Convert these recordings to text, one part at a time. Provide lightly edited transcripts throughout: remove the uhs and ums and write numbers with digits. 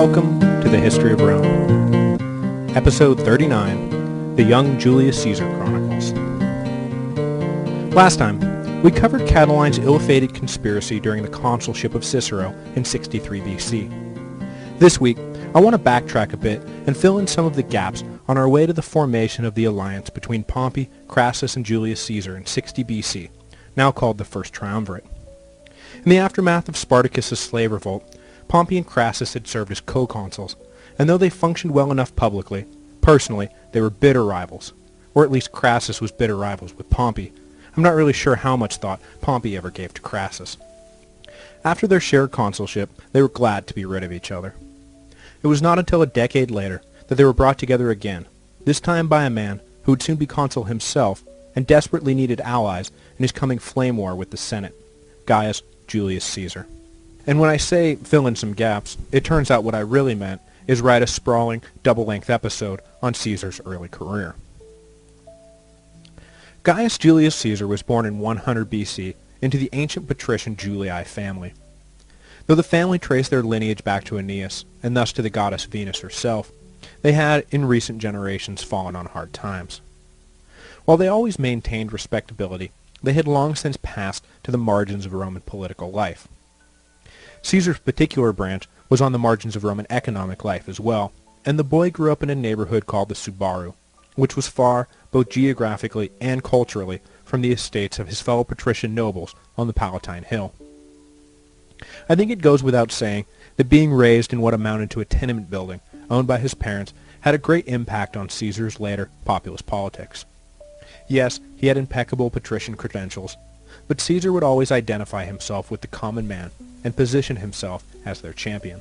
Welcome to the History of Rome. Episode 39, The Young Julius Caesar Chronicles. Last time, we covered Catiline's ill-fated conspiracy during the consulship of Cicero in 63 BC. This week, I want to backtrack a bit and fill in some of the gaps on our way to the formation of the alliance between Pompey, Crassus, and Julius Caesar in 60 BC, now called the First Triumvirate. In the aftermath of Spartacus's slave revolt, Pompey and Crassus had served as co-consuls, and though they functioned well enough publicly, personally they were bitter rivals, or at least Crassus was bitter rivals with Pompey. I'm not really sure how much thought Pompey ever gave to Crassus. After their shared consulship, they were glad to be rid of each other. It was not until a decade later that they were brought together again, this time by a man who would soon be consul himself and desperately needed allies in his coming flame war with the Senate, Gaius Julius Caesar. And when I say fill in some gaps, it turns out what I really meant is write a sprawling, double-length episode on Caesar's early career. Gaius Julius Caesar was born in 100 BC into the ancient patrician Julii family. Though the family traced their lineage back to Aeneas, and thus to the goddess Venus herself, they had, in recent generations, fallen on hard times. While they always maintained respectability, they had long since passed to the margins of Roman political life. Caesar's particular branch was on the margins of Roman economic life as well, and the boy grew up in a neighborhood called the Subaru, which was far, both geographically and culturally, from the estates of his fellow patrician nobles on the Palatine Hill. I think it goes without saying that being raised in what amounted to a tenement building owned by his parents had a great impact on Caesar's later populist politics. Yes, he had impeccable patrician credentials, but Caesar would always identify himself with the common man and position himself as their champion.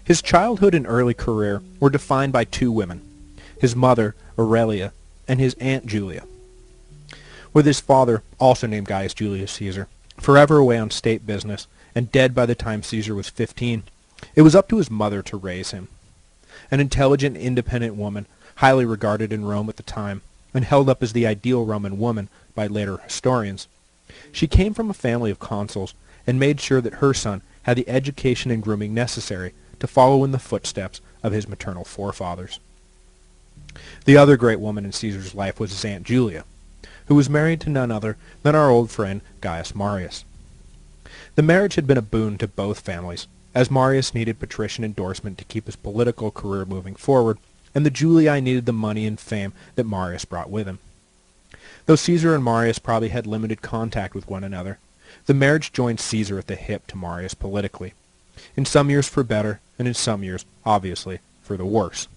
His childhood and early career were defined by two women, his mother, Aurelia, and his aunt Julia. With his father, also named Gaius Julius Caesar, forever away on state business and dead by the time Caesar was 15, it was up to his mother to raise him. An intelligent, independent woman, highly regarded in Rome at the time, and held up as the ideal Roman woman by later historians. She came from a family of consuls and made sure that her son had the education and grooming necessary to follow in the footsteps of his maternal forefathers. The other great woman in Caesar's life was his Aunt Julia, who was married to none other than our old friend Gaius Marius. The marriage had been a boon to both families, as Marius needed patrician endorsement to keep his political career moving forward, and the Julii needed the money and fame that Marius brought with him. Though Caesar and Marius probably had limited contact with one another, the marriage joined Caesar at the hip to Marius politically, in some years for better, and in some years, obviously, for the worse.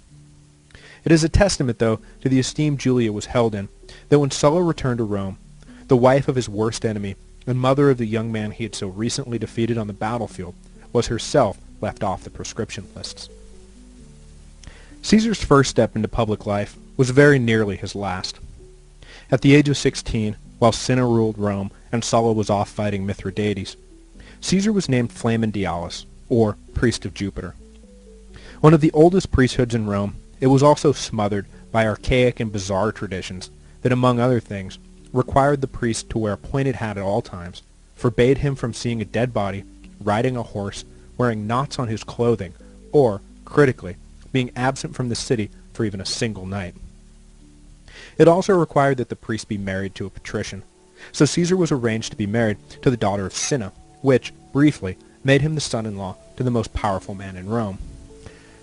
It is a testament, though, to the esteem Julia was held in, that when Sulla returned to Rome, the wife of his worst enemy, and mother of the young man he had so recently defeated on the battlefield, was herself left off the proscription lists. Caesar's first step into public life was very nearly his last. At the age of 16, while Cinna ruled Rome and Sulla was off fighting Mithridates, Caesar was named Flamen Dialis, or Priest of Jupiter. One of the oldest priesthoods in Rome, it was also smothered by archaic and bizarre traditions that, among other things, required the priest to wear a pointed hat at all times, forbade him from seeing a dead body, riding a horse, wearing knots on his clothing, or, critically, being absent from the city for even a single night. It also required that the priest be married to a patrician, so Caesar was arranged to be married to the daughter of Cinna, which, briefly, made him the son-in-law to the most powerful man in Rome.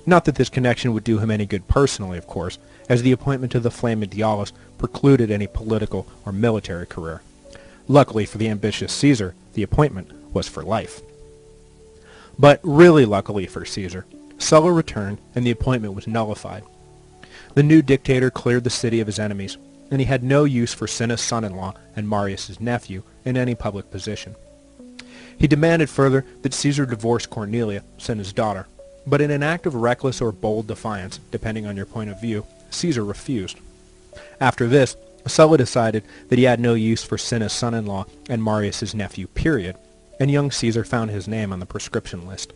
Not that this connection would do him any good personally, of course, as the appointment to the Flamen Dialis precluded any political or military career. Luckily for the ambitious Caesar, the appointment was for life. But really luckily for Caesar, Sulla returned and the appointment was nullified. The new dictator cleared the city of his enemies, and he had no use for Cinna's son-in-law and Marius's nephew in any public position. He demanded further that Caesar divorce Cornelia, Cinna's daughter, but in an act of reckless or bold defiance, depending on your point of view, Caesar refused. After this, Sulla decided that he had no use for Cinna's son-in-law and Marius's nephew, period, and young Caesar found his name on the proscription list.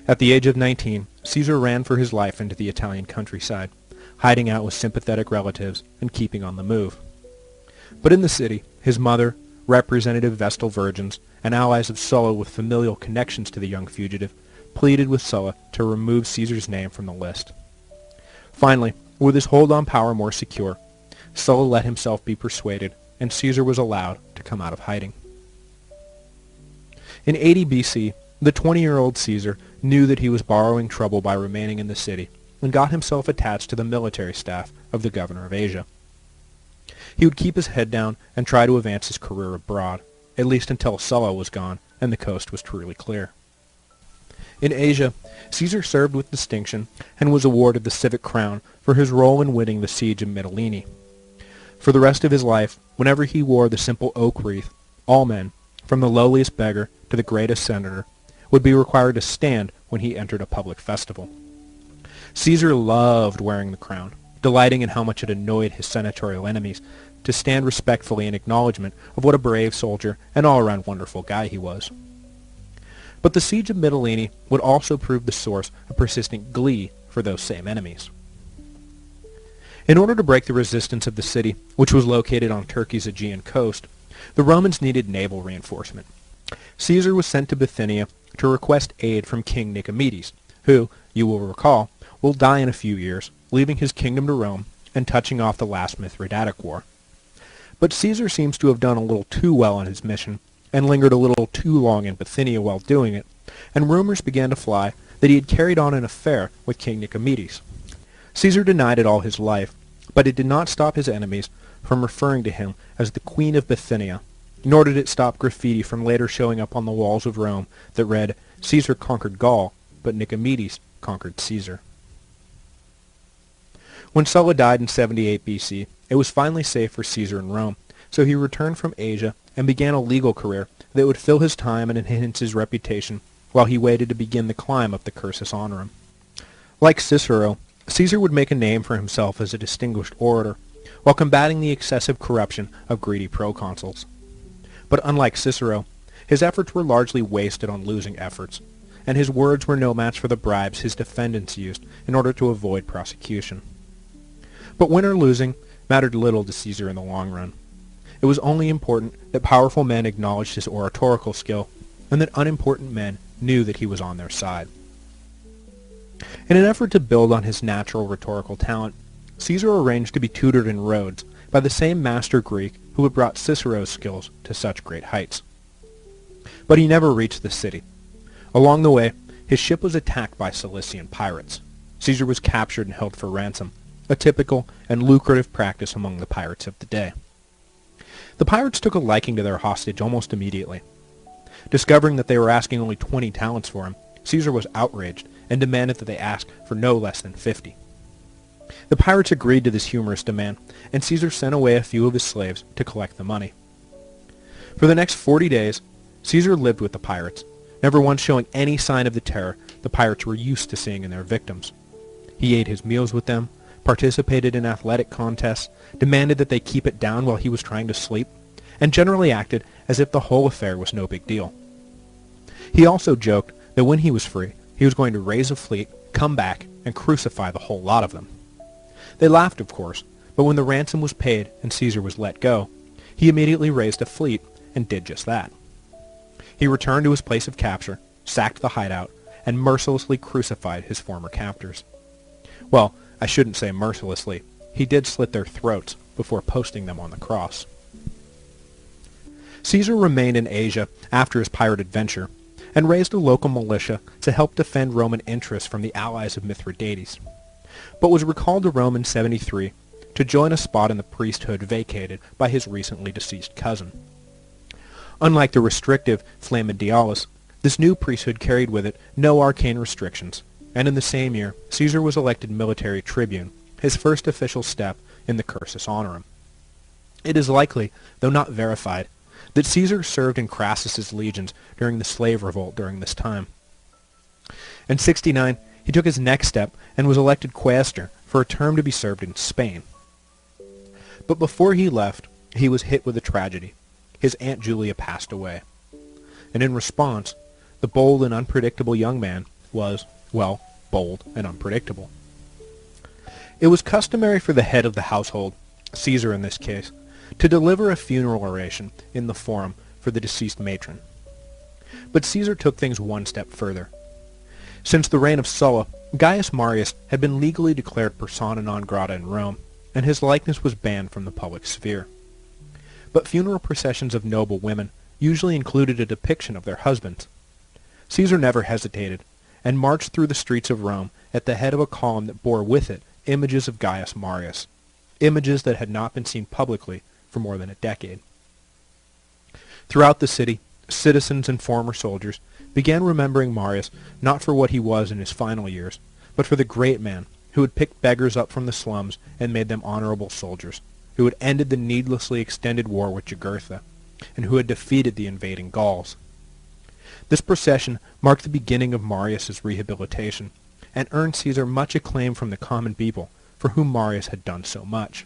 At the age of 19, Caesar ran for his life into the Italian countryside, hiding out with sympathetic relatives and keeping on the move. But in the city, his mother, representative Vestal virgins, and allies of Sulla with familial connections to the young fugitive, pleaded with Sulla to remove Caesar's name from the list. Finally, with his hold on power more secure, Sulla let himself be persuaded, and Caesar was allowed to come out of hiding. In 80 BC, the 20-year-old Caesar knew that he was borrowing trouble by remaining in the city, and got himself attached to the military staff of the governor of Asia. He would keep his head down and try to advance his career abroad, at least until Sulla was gone and the coast was truly clear. In Asia, Caesar served with distinction and was awarded the civic crown for his role in winning the siege of Mytilene. For the rest of his life, whenever he wore the simple oak wreath, all men, from the lowliest beggar to the greatest senator, would be required to stand when he entered a public festival. Caesar loved wearing the crown, delighting in how much it annoyed his senatorial enemies to stand respectfully in acknowledgment of what a brave soldier and all-around wonderful guy he was. But the siege of Mytilene would also prove the source of persistent glee for those same enemies. In order to break the resistance of the city, which was located on Turkey's Aegean coast, the Romans needed naval reinforcement. Caesar was sent to Bithynia to request aid from King Nicomedes, who, you will recall, will die in a few years, leaving his kingdom to Rome and touching off the last Mithridatic War. But Caesar seems to have done a little too well on his mission, and lingered a little too long in Bithynia while doing it, and rumors began to fly that he had carried on an affair with King Nicomedes. Caesar denied it all his life, but it did not stop his enemies from referring to him as the Queen of Bithynia, nor did it stop graffiti from later showing up on the walls of Rome that read, "Caesar conquered Gaul, but Nicomedes conquered Caesar." When Sulla died in 78 BC, it was finally safe for Caesar in Rome, so he returned from Asia and began a legal career that would fill his time and enhance his reputation while he waited to begin the climb up the cursus honorum. Like Cicero, Caesar would make a name for himself as a distinguished orator, while combating the excessive corruption of greedy proconsuls. But unlike Cicero, his efforts were largely wasted on losing efforts, and his words were no match for the bribes his defendants used in order to avoid prosecution. But win or losing mattered little to Caesar in the long run. It was only important that powerful men acknowledged his oratorical skill, and that unimportant men knew that he was on their side. In an effort to build on his natural rhetorical talent, Caesar arranged to be tutored in Rhodes by the same master Greek who had brought Cicero's skills to such great heights. But he never reached the city. Along the way, his ship was attacked by Cilician pirates. Caesar was captured and held for ransom, a typical and lucrative practice among the pirates of the day. The pirates took a liking to their hostage almost immediately. Discovering that they were asking only 20 talents for him, Caesar was outraged and demanded that they ask for no less than 50. The pirates agreed to this humorous demand, and Caesar sent away a few of his slaves to collect the money. For the next 40 days, Caesar lived with the pirates, never once showing any sign of the terror the pirates were used to seeing in their victims. He ate his meals with them, participated in athletic contests, demanded that they keep it down while he was trying to sleep, and generally acted as if the whole affair was no big deal. He also joked that when he was free, he was going to raise a fleet, come back, and crucify the whole lot of them. They laughed, of course, but when the ransom was paid and Caesar was let go, he immediately raised a fleet and did just that. He returned to his place of capture, sacked the hideout, and mercilessly crucified his former captors. Well, I shouldn't say mercilessly. He did slit their throats before posting them on the cross. Caesar remained in Asia after his pirate adventure, and raised a local militia to help defend Roman interests from the allies of Mithridates, but was recalled to Rome in 73 to join a spot in the priesthood vacated by his recently deceased cousin. Unlike the restrictive Flamma Dialis, this new priesthood carried with it no arcane restrictions, and in the same year Caesar was elected military tribune, his first official step in the cursus honorum. It is likely, though not verified, that Caesar served in Crassus's legions during the slave revolt during this time. In 69, he took his next step and was elected quaestor for a term to be served in Spain. But before he left, he was hit with a tragedy. His Aunt Julia passed away. And in response, the bold and unpredictable young man was, well, bold and unpredictable. It was customary for the head of the household, Caesar in this case, to deliver a funeral oration in the forum for the deceased matron. But Caesar took things one step further. Since the reign of Sulla, Gaius Marius had been legally declared persona non grata in Rome, and his likeness was banned from the public sphere. But funeral processions of noble women usually included a depiction of their husbands. Caesar never hesitated, and marched through the streets of Rome at the head of a column that bore with it images of Gaius Marius, images that had not been seen publicly for more than a decade. Throughout the city, citizens and former soldiers began remembering Marius not for what he was in his final years, but for the great man who had picked beggars up from the slums and made them honorable soldiers, who had ended the needlessly extended war with Jugurtha, and who had defeated the invading Gauls. This procession marked the beginning of Marius's rehabilitation, and earned Caesar much acclaim from the common people for whom Marius had done so much.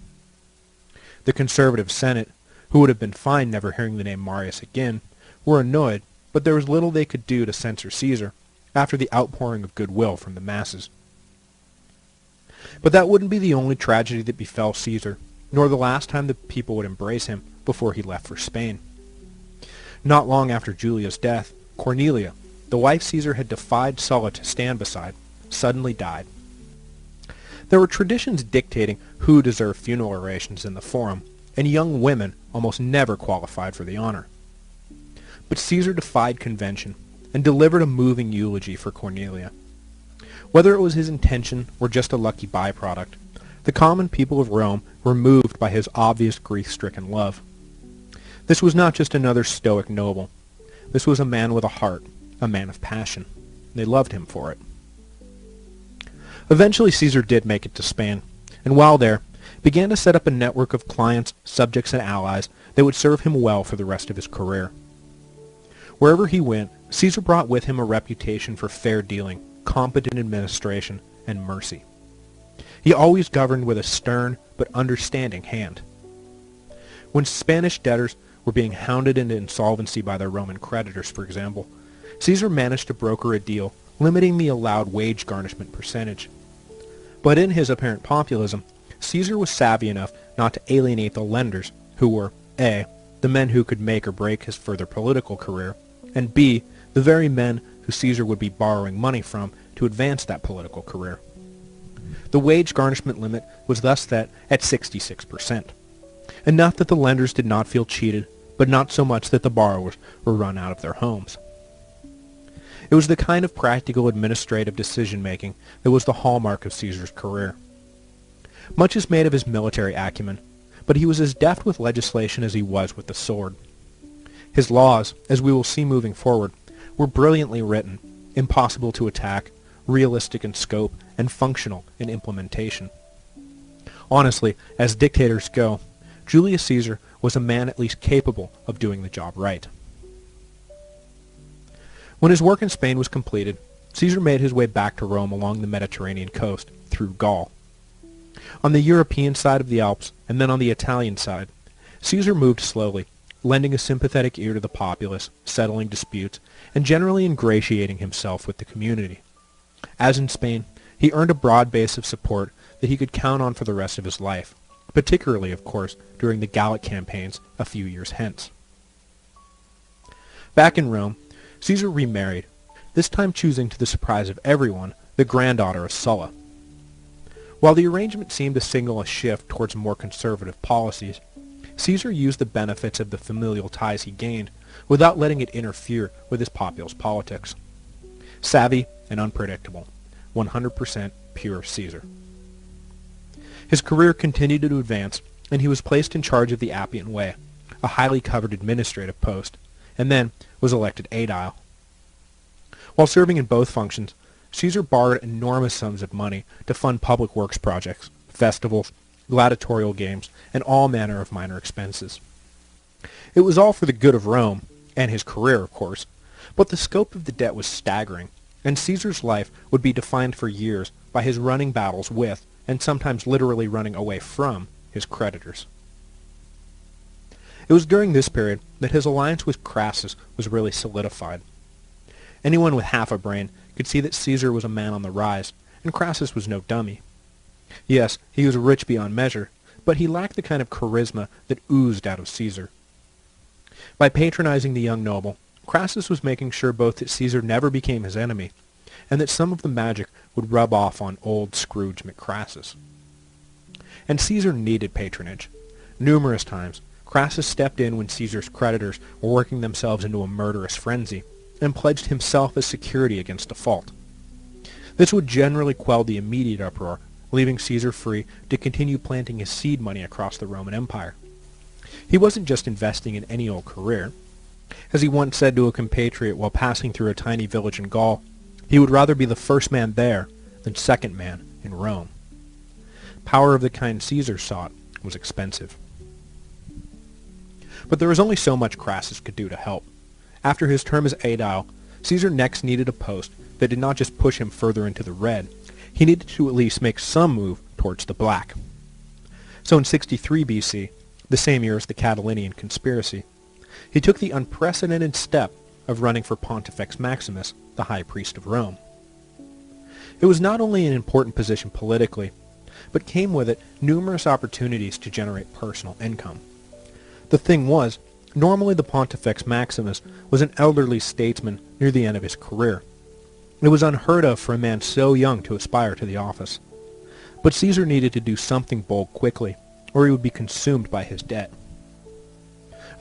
The conservative Senate, who would have been fine never hearing the name Marius again, were annoyed, but there was little they could do to censor Caesar after the outpouring of goodwill from the masses. But that wouldn't be the only tragedy that befell Caesar, nor the last time the people would embrace him before he left for Spain. Not long after Julius' death, Cornelia, the wife Caesar had defied Sulla to stand beside, suddenly died. There were traditions dictating who deserved funeral orations in the forum, and young women almost never qualified for the honor. But Caesar defied convention and delivered a moving eulogy for Cornelia. Whether it was his intention or just a lucky byproduct, the common people of Rome were moved by his obvious grief-stricken love. This was not just another stoic noble. This was a man with a heart, a man of passion. They loved him for it. Eventually Caesar did make it to Spain, and while there, began to set up a network of clients, subjects, and allies that would serve him well for the rest of his career. Wherever he went, Caesar brought with him a reputation for fair dealing, competent administration, and mercy. He always governed with a stern but understanding hand. When Spanish debtors were being hounded into insolvency by their Roman creditors, for example, Caesar managed to broker a deal limiting the allowed wage garnishment percentage. But in his apparent populism, Caesar was savvy enough not to alienate the lenders, who were A, the men who could make or break his further political career, and B, the very men who Caesar would be borrowing money from to advance that political career. The wage garnishment limit was thus set at 66%, enough that the lenders did not feel cheated, but not so much that the borrowers were run out of their homes. It was the kind of practical administrative decision-making that was the hallmark of Caesar's career. Much is made of his military acumen, but he was as deft with legislation as he was with the sword. His laws, as we will see moving forward, were brilliantly written, impossible to attack, realistic in scope, and functional in implementation. Honestly, as dictators go, Julius Caesar was a man at least capable of doing the job right. When his work in Spain was completed, Caesar made his way back to Rome along the Mediterranean coast, through Gaul. On the European side of the Alps, and then on the Italian side, Caesar moved slowly, lending a sympathetic ear to the populace, settling disputes, and generally ingratiating himself with the community. As in Spain, he earned a broad base of support that he could count on for the rest of his life, particularly, of course, during the Gallic campaigns a few years hence. Back in Rome, Caesar remarried, this time choosing to the surprise of everyone, the granddaughter of Sulla. While the arrangement seemed to signal a shift towards more conservative policies, Caesar used the benefits of the familial ties he gained without letting it interfere with his populace politics. Savvy and unpredictable, 100% pure Caesar. His career continued to advance, and he was placed in charge of the Appian Way, a highly coveted administrative post, and then was elected aedile. While serving in both functions, Caesar borrowed enormous sums of money to fund public works projects, festivals, gladiatorial games, and all manner of minor expenses. It was all for the good of Rome, and his career, of course, but the scope of the debt was staggering, and Caesar's life would be defined for years by his running battles with, and sometimes literally running away from, his creditors. It was during this period that his alliance with Crassus was really solidified. Anyone with half a brain could see that Caesar was a man on the rise, and Crassus was no dummy. Yes, he was rich beyond measure, but he lacked the kind of charisma that oozed out of Caesar. By patronizing the young noble, Crassus was making sure both that Caesar never became his enemy, and that some of the magic would rub off on old Scrooge McCrassus. And Caesar needed patronage. Numerous times, Crassus stepped in when Caesar's creditors were working themselves into a murderous frenzy, and pledged himself as security against default. This would generally quell the immediate uproar, leaving Caesar free to continue planting his seed money across the Roman Empire. He wasn't just investing in any old career. As he once said to a compatriot while passing through a tiny village in Gaul, he would rather be the first man there than second man in Rome. Power of the kind Caesar sought was expensive. But there was only so much Crassus could do to help. After his term as aedile, Caesar next needed a post that did not just push him further into the red. He needed to at least make some move towards the black. So in 63 BC, the same year as the Catiline conspiracy, he took the unprecedented step of running for Pontifex Maximus, the high priest of Rome. It was not only an important position politically, but came with it numerous opportunities to generate personal income. The thing was, normally the Pontifex Maximus was an elderly statesman near the end of his career. It was unheard of for a man so young to aspire to the office. But Caesar needed to do something bold quickly, or he would be consumed by his debt.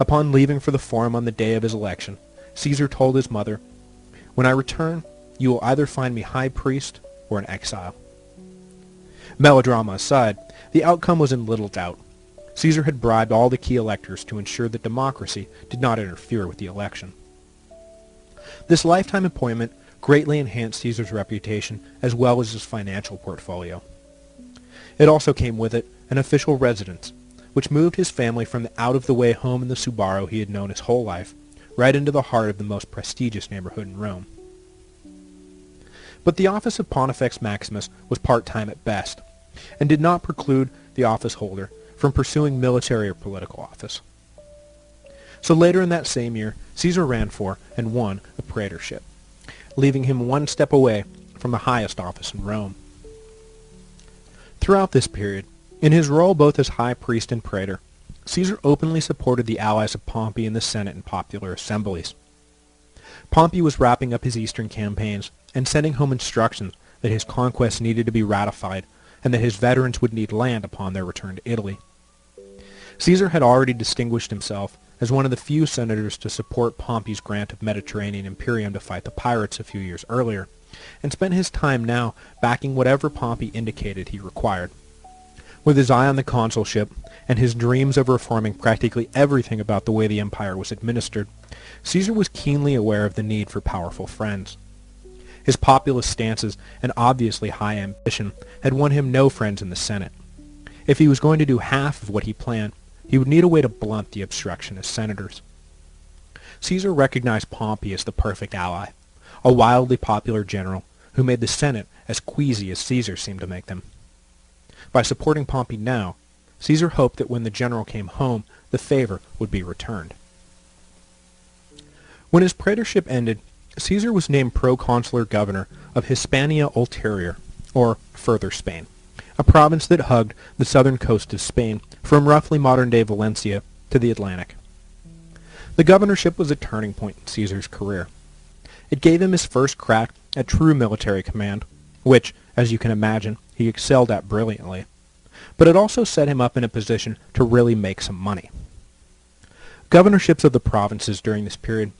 Upon leaving for the forum on the day of his election, Caesar told his mother, "When I return, you will either find me high priest or in exile." Melodrama aside, the outcome was in little doubt. Caesar had bribed all the key electors to ensure that democracy did not interfere with the election. This lifetime appointment greatly enhanced Caesar's reputation as well as his financial portfolio. It also came with it an official residence, which moved his family from the out-of-the-way home in the Subaro he had known his whole life, right into the heart of the most prestigious neighborhood in Rome. But the office of Pontifex Maximus was part-time at best, and did not preclude the office holder from pursuing military or political office. So later in that same year, Caesar ran for and won a praetorship, leaving him one step away from the highest office in Rome. Throughout this period, in his role both as high priest and praetor, Caesar openly supported the allies of Pompey in the Senate and popular assemblies. Pompey was wrapping up his eastern campaigns and sending home instructions that his conquests needed to be ratified and that his veterans would need land upon their return to Italy. Caesar had already distinguished himself as one of the few senators to support Pompey's grant of Mediterranean Imperium to fight the pirates a few years earlier, and spent his time now backing whatever Pompey indicated he required. With his eye on the consulship, and his dreams of reforming practically everything about the way the empire was administered, Caesar was keenly aware of the need for powerful friends. His populist stances and obviously high ambition had won him no friends in the Senate. If he was going to do half of what he planned, he would need a way to blunt the obstructionist senators. Caesar recognized Pompey as the perfect ally, a wildly popular general who made the Senate as queasy as Caesar seemed to make them. By supporting Pompey now, Caesar hoped that when the general came home, the favor would be returned. When his praetorship ended, Caesar was named proconsular governor of Hispania Ulterior, or Further Spain, a province that hugged the southern coast of Spain from roughly modern-day Valencia to the Atlantic. The governorship was a turning point in Caesar's career. It gave him his first crack at true military command, which, as you can imagine, he excelled at brilliantly. But it also set him up in a position to really make some money. Governorships of the provinces during this period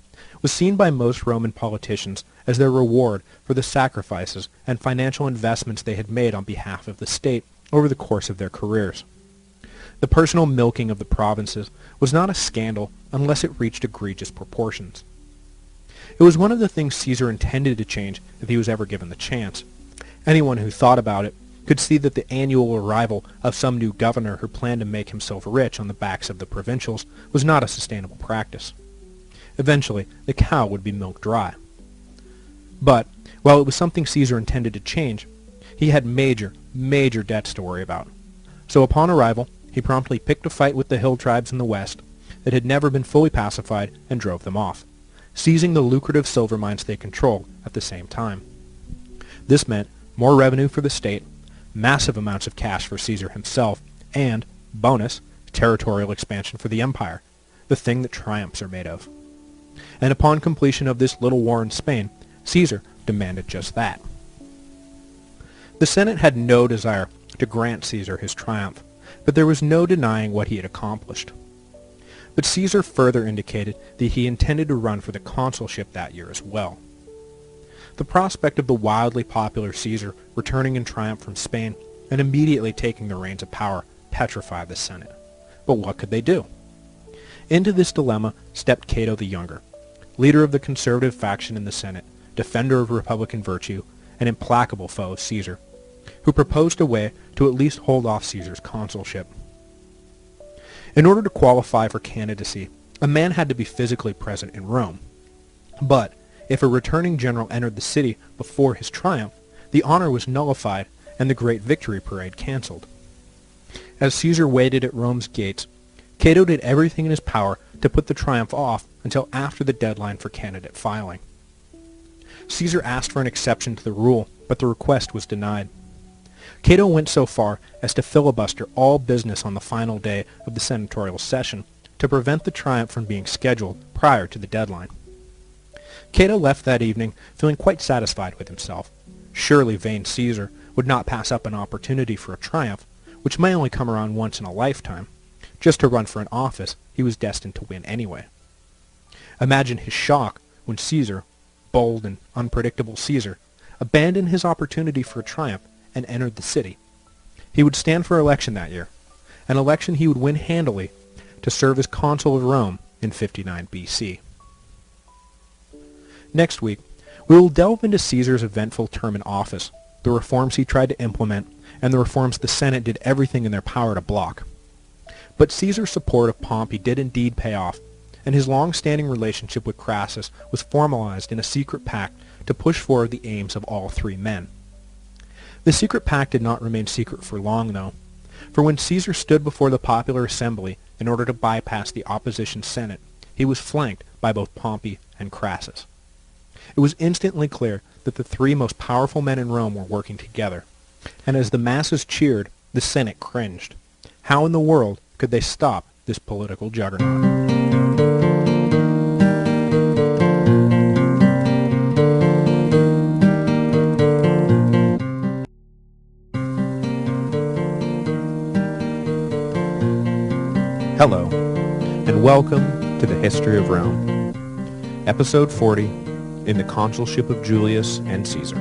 was seen by most Roman politicians as their reward for the sacrifices and financial investments they had made on behalf of the state over the course of their careers. The personal milking of the provinces was not a scandal unless it reached egregious proportions. It was one of the things Caesar intended to change if he was ever given the chance. Anyone who thought about it could see that the annual arrival of some new governor who planned to make himself rich on the backs of the provincials was not a sustainable practice. Eventually, the cow would be milked dry. But, while it was something Caesar intended to change, he had major debts to worry about. So upon arrival, he promptly picked a fight with the hill tribes in the west that had never been fully pacified and drove them off, seizing the lucrative silver mines they controlled at the same time. This meant more revenue for the state, massive amounts of cash for Caesar himself, and, bonus, territorial expansion for the empire, the thing that triumphs are made of. And upon completion of this little war in Spain, Caesar demanded just that. The Senate had no desire to grant Caesar his triumph, but there was no denying what he had accomplished. But Caesar further indicated that he intended to run for the consulship that year as well. The prospect of the wildly popular Caesar returning in triumph from Spain and immediately taking the reins of power petrified the Senate. But what could they do? Into this dilemma stepped Cato the Younger, leader of the conservative faction in the Senate, defender of Republican virtue, and implacable foe of Caesar, who proposed a way to at least hold off Caesar's consulship. In order to qualify for candidacy, a man had to be physically present in Rome. But if a returning general entered the city before his triumph, the honor was nullified and the great victory parade cancelled. As Caesar waited at Rome's gates, Cato did everything in his power to put the triumph off until after the deadline for candidate filing. Caesar asked for an exception to the rule, but the request was denied. Cato went so far as to filibuster all business on the final day of the senatorial session to prevent the triumph from being scheduled prior to the deadline. Cato left that evening feeling quite satisfied with himself. Surely vain Caesar would not pass up an opportunity for a triumph, which may only come around once in a lifetime, just to run for an office he was destined to win anyway. Imagine his shock when Caesar, bold and unpredictable Caesar, abandoned his opportunity for a triumph and entered the city. He would stand for election that year, an election he would win handily to serve as consul of Rome in 59 BC. Next week, we will delve into Caesar's eventful term in office, the reforms he tried to implement, and the reforms the Senate did everything in their power to block. But Caesar's support of Pompey did indeed pay off, and his long-standing relationship with Crassus was formalized in a secret pact to push forward the aims of all three men. The secret pact did not remain secret for long, though, for when Caesar stood before the popular assembly in order to bypass the opposition Senate, he was flanked by both Pompey and Crassus. It was instantly clear that the three most powerful men in Rome were working together, and as the masses cheered, the Senate cringed. How in the world could they stop this political juggernaut? Hello, and welcome to the History of Rome, Episode 40, in the Consulship of Julius and Caesar.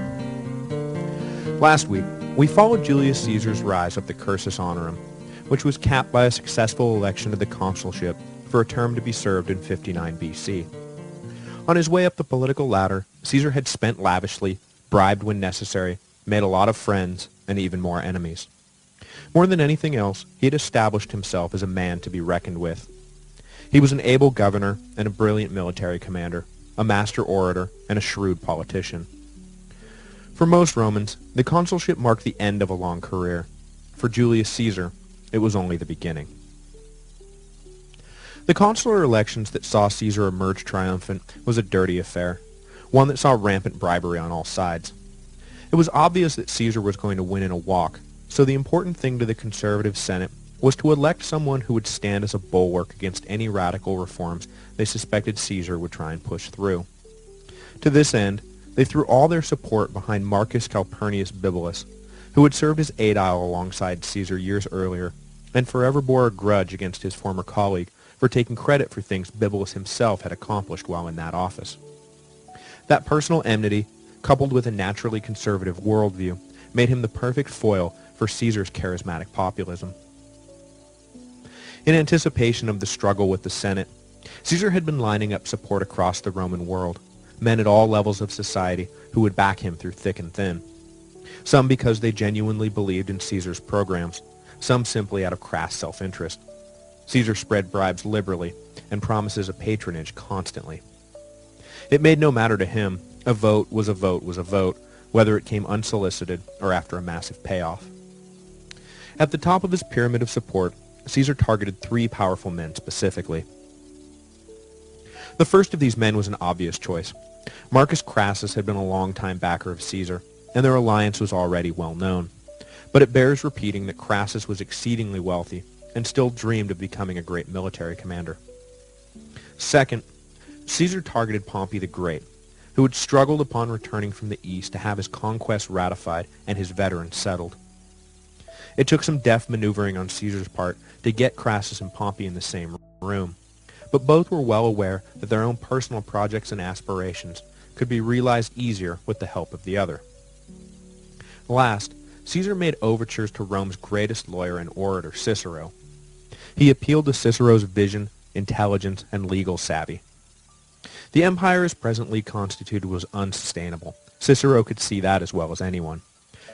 Last week, we followed Julius Caesar's rise up the cursus honorum, which was capped by a successful election to the consulship for a term to be served in 59 BC. On his way up the political ladder, Caesar had spent lavishly, bribed when necessary, made a lot of friends, and even more enemies. More than anything else, he had established himself as a man to be reckoned with. He was an able governor and a brilliant military commander, a master orator, and a shrewd politician. For most Romans, the consulship marked the end of a long career. For Julius Caesar, it was only the beginning. The consular elections that saw Caesar emerge triumphant was a dirty affair, one that saw rampant bribery on all sides. It was obvious that Caesar was going to win in a walk, so the important thing to the conservative Senate was to elect someone who would stand as a bulwark against any radical reforms they suspected Caesar would try and push through. To this end, they threw all their support behind Marcus Calpurnius Bibulus, who had served as aedile alongside Caesar years earlier, and forever bore a grudge against his former colleague for taking credit for things Bibulus himself had accomplished while in that office. That personal enmity, coupled with a naturally conservative worldview, made him the perfect foil for Caesar's charismatic populism. In anticipation of the struggle with the Senate, Caesar had been lining up support across the Roman world, men at all levels of society who would back him through thick and thin. Some because they genuinely believed in Caesar's programs, some simply out of crass self-interest. Caesar spread bribes liberally and promises of patronage constantly. It made no matter to him. A vote was a vote was a vote, whether it came unsolicited or after a massive payoff. At the top of his pyramid of support, Caesar targeted three powerful men specifically. The first of these men was an obvious choice. Marcus Crassus had been a long-time backer of Caesar, and their alliance was already well known. But it bears repeating that Crassus was exceedingly wealthy and still dreamed of becoming a great military commander. Second, Caesar targeted Pompey the Great, who had struggled upon returning from the east to have his conquests ratified and his veterans settled. It took some deft maneuvering on Caesar's part to get Crassus and Pompey in the same room, but both were well aware that their own personal projects and aspirations could be realized easier with the help of the other. Last, Caesar made overtures to Rome's greatest lawyer and orator, Cicero. He appealed to Cicero's vision, intelligence, and legal savvy. The empire as presently constituted was unsustainable. Cicero could see that as well as anyone.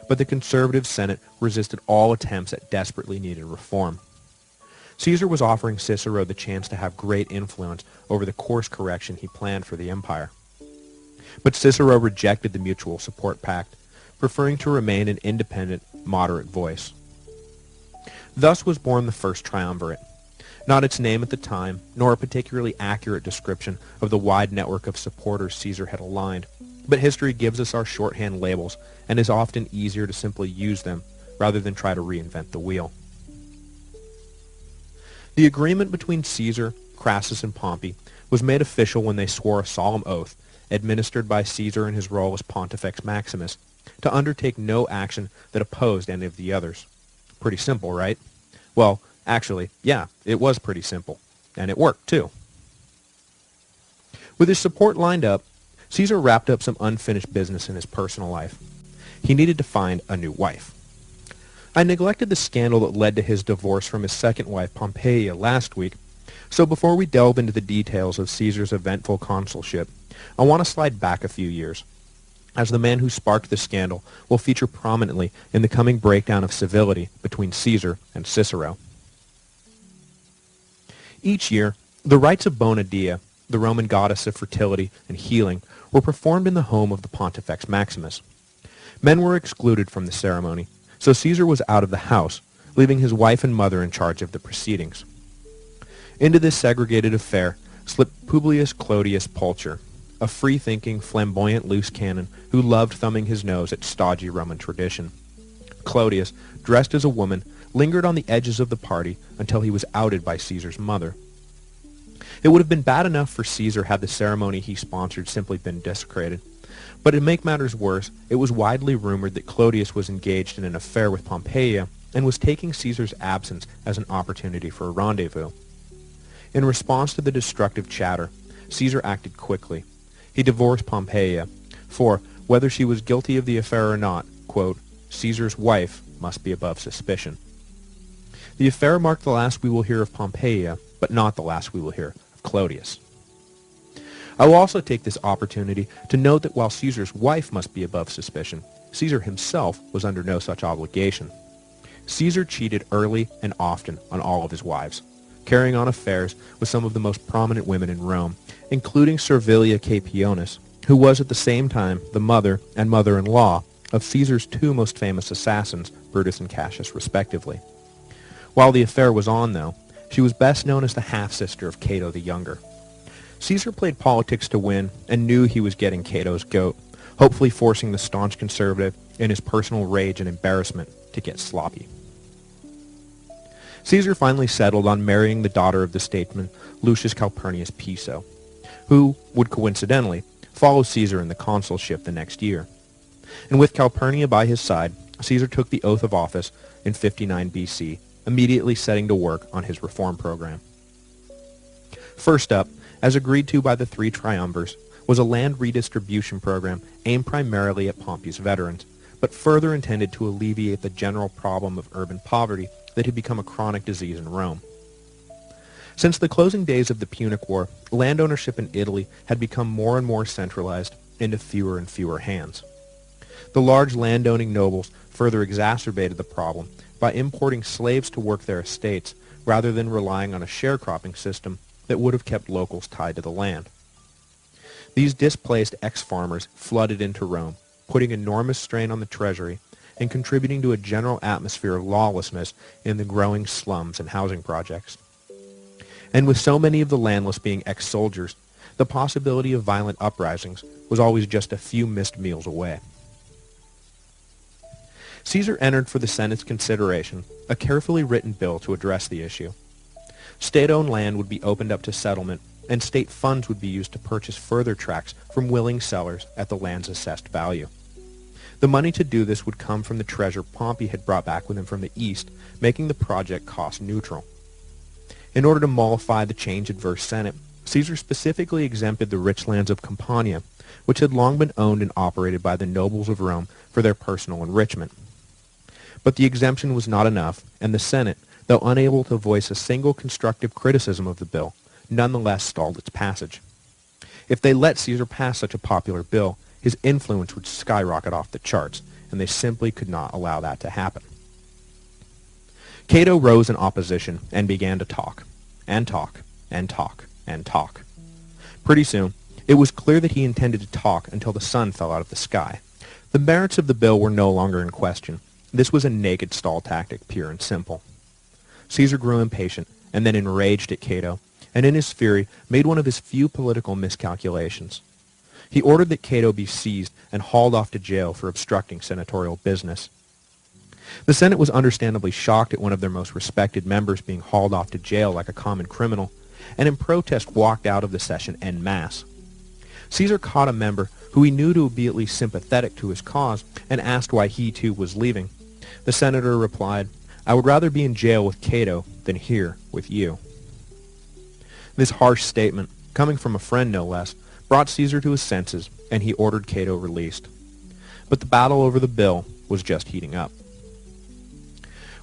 But the conservative Senate resisted all attempts at desperately needed reform. Caesar was offering Cicero the chance to have great influence over the course correction he planned for the empire. But Cicero rejected the mutual support pact, preferring to remain an independent, moderate voice. Thus was born the first triumvirate. Not its name at the time, nor a particularly accurate description of the wide network of supporters Caesar had aligned, but history gives us our shorthand labels and is often easier to simply use them rather than try to reinvent the wheel. The agreement between Caesar, Crassus, and Pompey was made official when they swore a solemn oath, administered by Caesar in his role as Pontifex Maximus, to undertake no action that opposed any of the others. Pretty simple, right? Well, actually, yeah, it was pretty simple. And it worked, too. With his support lined up, Caesar wrapped up some unfinished business in his personal life. He needed to find a new wife. I neglected the scandal that led to his divorce from his second wife, Pompeia, last week, so before we delve into the details of Caesar's eventful consulship, I want to slide back a few years, as the man who sparked the scandal will feature prominently in the coming breakdown of civility between Caesar and Cicero. Each year, the rites of Bona Dea, the Roman goddess of fertility and healing, were performed in the home of the Pontifex Maximus. Men were excluded from the ceremony, so Caesar was out of the house, leaving his wife and mother in charge of the proceedings. Into this segregated affair slipped Publius Clodius Pulcher, a free-thinking, flamboyant loose cannon who loved thumbing his nose at stodgy Roman tradition. Clodius, dressed as a woman, lingered on the edges of the party until he was outed by Caesar's mother. It would have been bad enough for Caesar had the ceremony he sponsored simply been desecrated. But to make matters worse, it was widely rumored that Clodius was engaged in an affair with Pompeia and was taking Caesar's absence as an opportunity for a rendezvous. In response to the destructive chatter, Caesar acted quickly. He divorced Pompeia, for, whether she was guilty of the affair or not, quote, Caesar's wife must be above suspicion. The affair marked the last we will hear of Pompeia, but not the last we will hear of Clodius. I will also take this opportunity to note that while Caesar's wife must be above suspicion, Caesar himself was under no such obligation. Caesar cheated early and often on all of his wives, carrying on affairs with some of the most prominent women in Rome, including Servilia Caepionis, who was at the same time the mother and mother-in-law of Caesar's two most famous assassins, Brutus and Cassius, respectively. While the affair was on, though, she was best known as the half-sister of Cato the Younger. Caesar played politics to win and knew he was getting Cato's goat, hopefully forcing the staunch conservative, in his personal rage and embarrassment, to get sloppy. Caesar finally settled on marrying the daughter of the statesman Lucius Calpurnius Piso, who would coincidentally follow Caesar in the consulship the next year. And with Calpurnia by his side, Caesar took the oath of office in 59 BC, immediately setting to work on his reform program. First up, as agreed to by the three triumvirs, was a land redistribution program aimed primarily at Pompey's veterans, but further intended to alleviate the general problem of urban poverty that had become a chronic disease in Rome. Since the closing days of the Punic War, land ownership in Italy had become more and more centralized into fewer and fewer hands. The large landowning nobles further exacerbated the problem by importing slaves to work their estates rather than relying on a sharecropping system that would have kept locals tied to the land. These displaced ex-farmers flooded into Rome, putting enormous strain on the treasury and contributing to a general atmosphere of lawlessness in the growing slums and housing projects. And with so many of the landless being ex-soldiers, the possibility of violent uprisings was always just a few missed meals away. Caesar entered for the Senate's consideration a carefully written bill to address the issue. State-owned land would be opened up to settlement, and state funds would be used to purchase further tracts from willing sellers at the land's assessed value. The money to do this would come from the treasure Pompey had brought back with him from the east, making the project cost neutral. In order to mollify the change-adverse Senate, Caesar specifically exempted the rich lands of Campania, which had long been owned and operated by the nobles of Rome for their personal enrichment. But the exemption was not enough, and the Senate, though unable to voice a single constructive criticism of the bill, nonetheless stalled its passage. If they let Caesar pass such a popular bill, his influence would skyrocket off the charts, and they simply could not allow that to happen. Cato rose in opposition and began to talk, and talk, and talk, and talk. Pretty soon, it was clear that he intended to talk until the sun fell out of the sky. The merits of the bill were no longer in question. This was a naked stall tactic, pure and simple. Caesar grew impatient, and then enraged at Cato, and in his fury made one of his few political miscalculations. He ordered that Cato be seized and hauled off to jail for obstructing senatorial business. The Senate was understandably shocked at one of their most respected members being hauled off to jail like a common criminal, and in protest walked out of the session en masse. Caesar caught a member who he knew to be at least sympathetic to his cause and asked why he too was leaving. The senator replied, "I would rather be in jail with Cato than here with you." This harsh statement, coming from a friend no less, brought Caesar to his senses, and he ordered Cato released. But the battle over the bill was just heating up.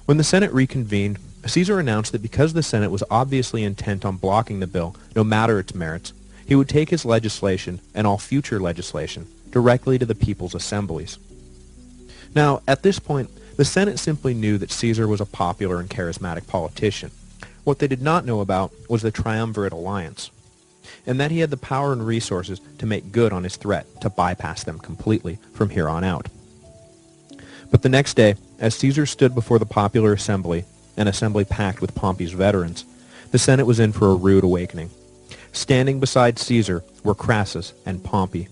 When the Senate reconvened, Caesar announced that because the Senate was obviously intent on blocking the bill, no matter its merits, he would take his legislation, and all future legislation, directly to the people's assemblies. Now, at this point, the Senate simply knew that Caesar was a popular and charismatic politician. What they did not know about was the triumvirate alliance, and that he had the power and resources to make good on his threat to bypass them completely from here on out. But the next day, as Caesar stood before the popular assembly, an assembly packed with Pompey's veterans, the Senate was in for a rude awakening. Standing beside Caesar were Crassus and Pompey.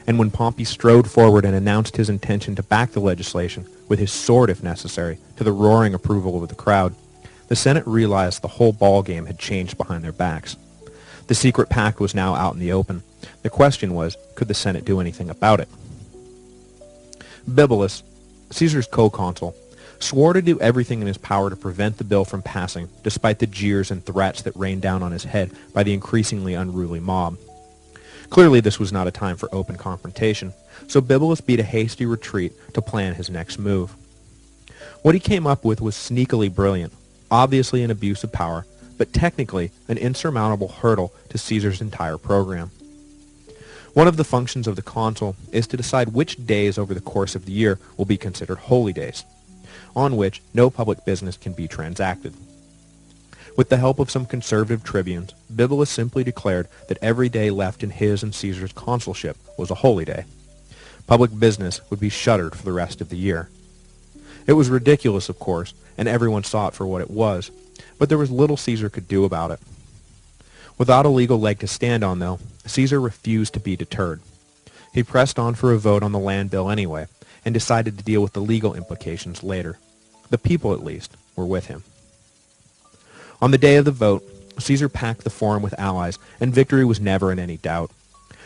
And when Pompey strode forward and announced his intention to back the legislation, with his sword if necessary, to the roaring approval of the crowd, the Senate realized the whole ballgame had changed behind their backs. The secret pact was now out in the open. The question was, could the Senate do anything about it? Bibulus, Caesar's co-consul, swore to do everything in his power to prevent the bill from passing, despite the jeers and threats that rained down on his head by the increasingly unruly mob. Clearly this was not a time for open confrontation, so Bibulus beat a hasty retreat to plan his next move. What he came up with was sneakily brilliant, obviously an abuse of power, but technically an insurmountable hurdle to Caesar's entire program. One of the functions of the consul is to decide which days over the course of the year will be considered holy days, on which no public business can be transacted. With the help of some conservative tribunes, Bibulus simply declared that every day left in his and Caesar's consulship was a holy day. Public business would be shuttered for the rest of the year. It was ridiculous, of course, and everyone saw it for what it was, but there was little Caesar could do about it. Without a legal leg to stand on, though, Caesar refused to be deterred. He pressed on for a vote on the land bill anyway, and decided to deal with the legal implications later. The people, at least, were with him. On the day of the vote, Caesar packed the forum with allies, and victory was never in any doubt.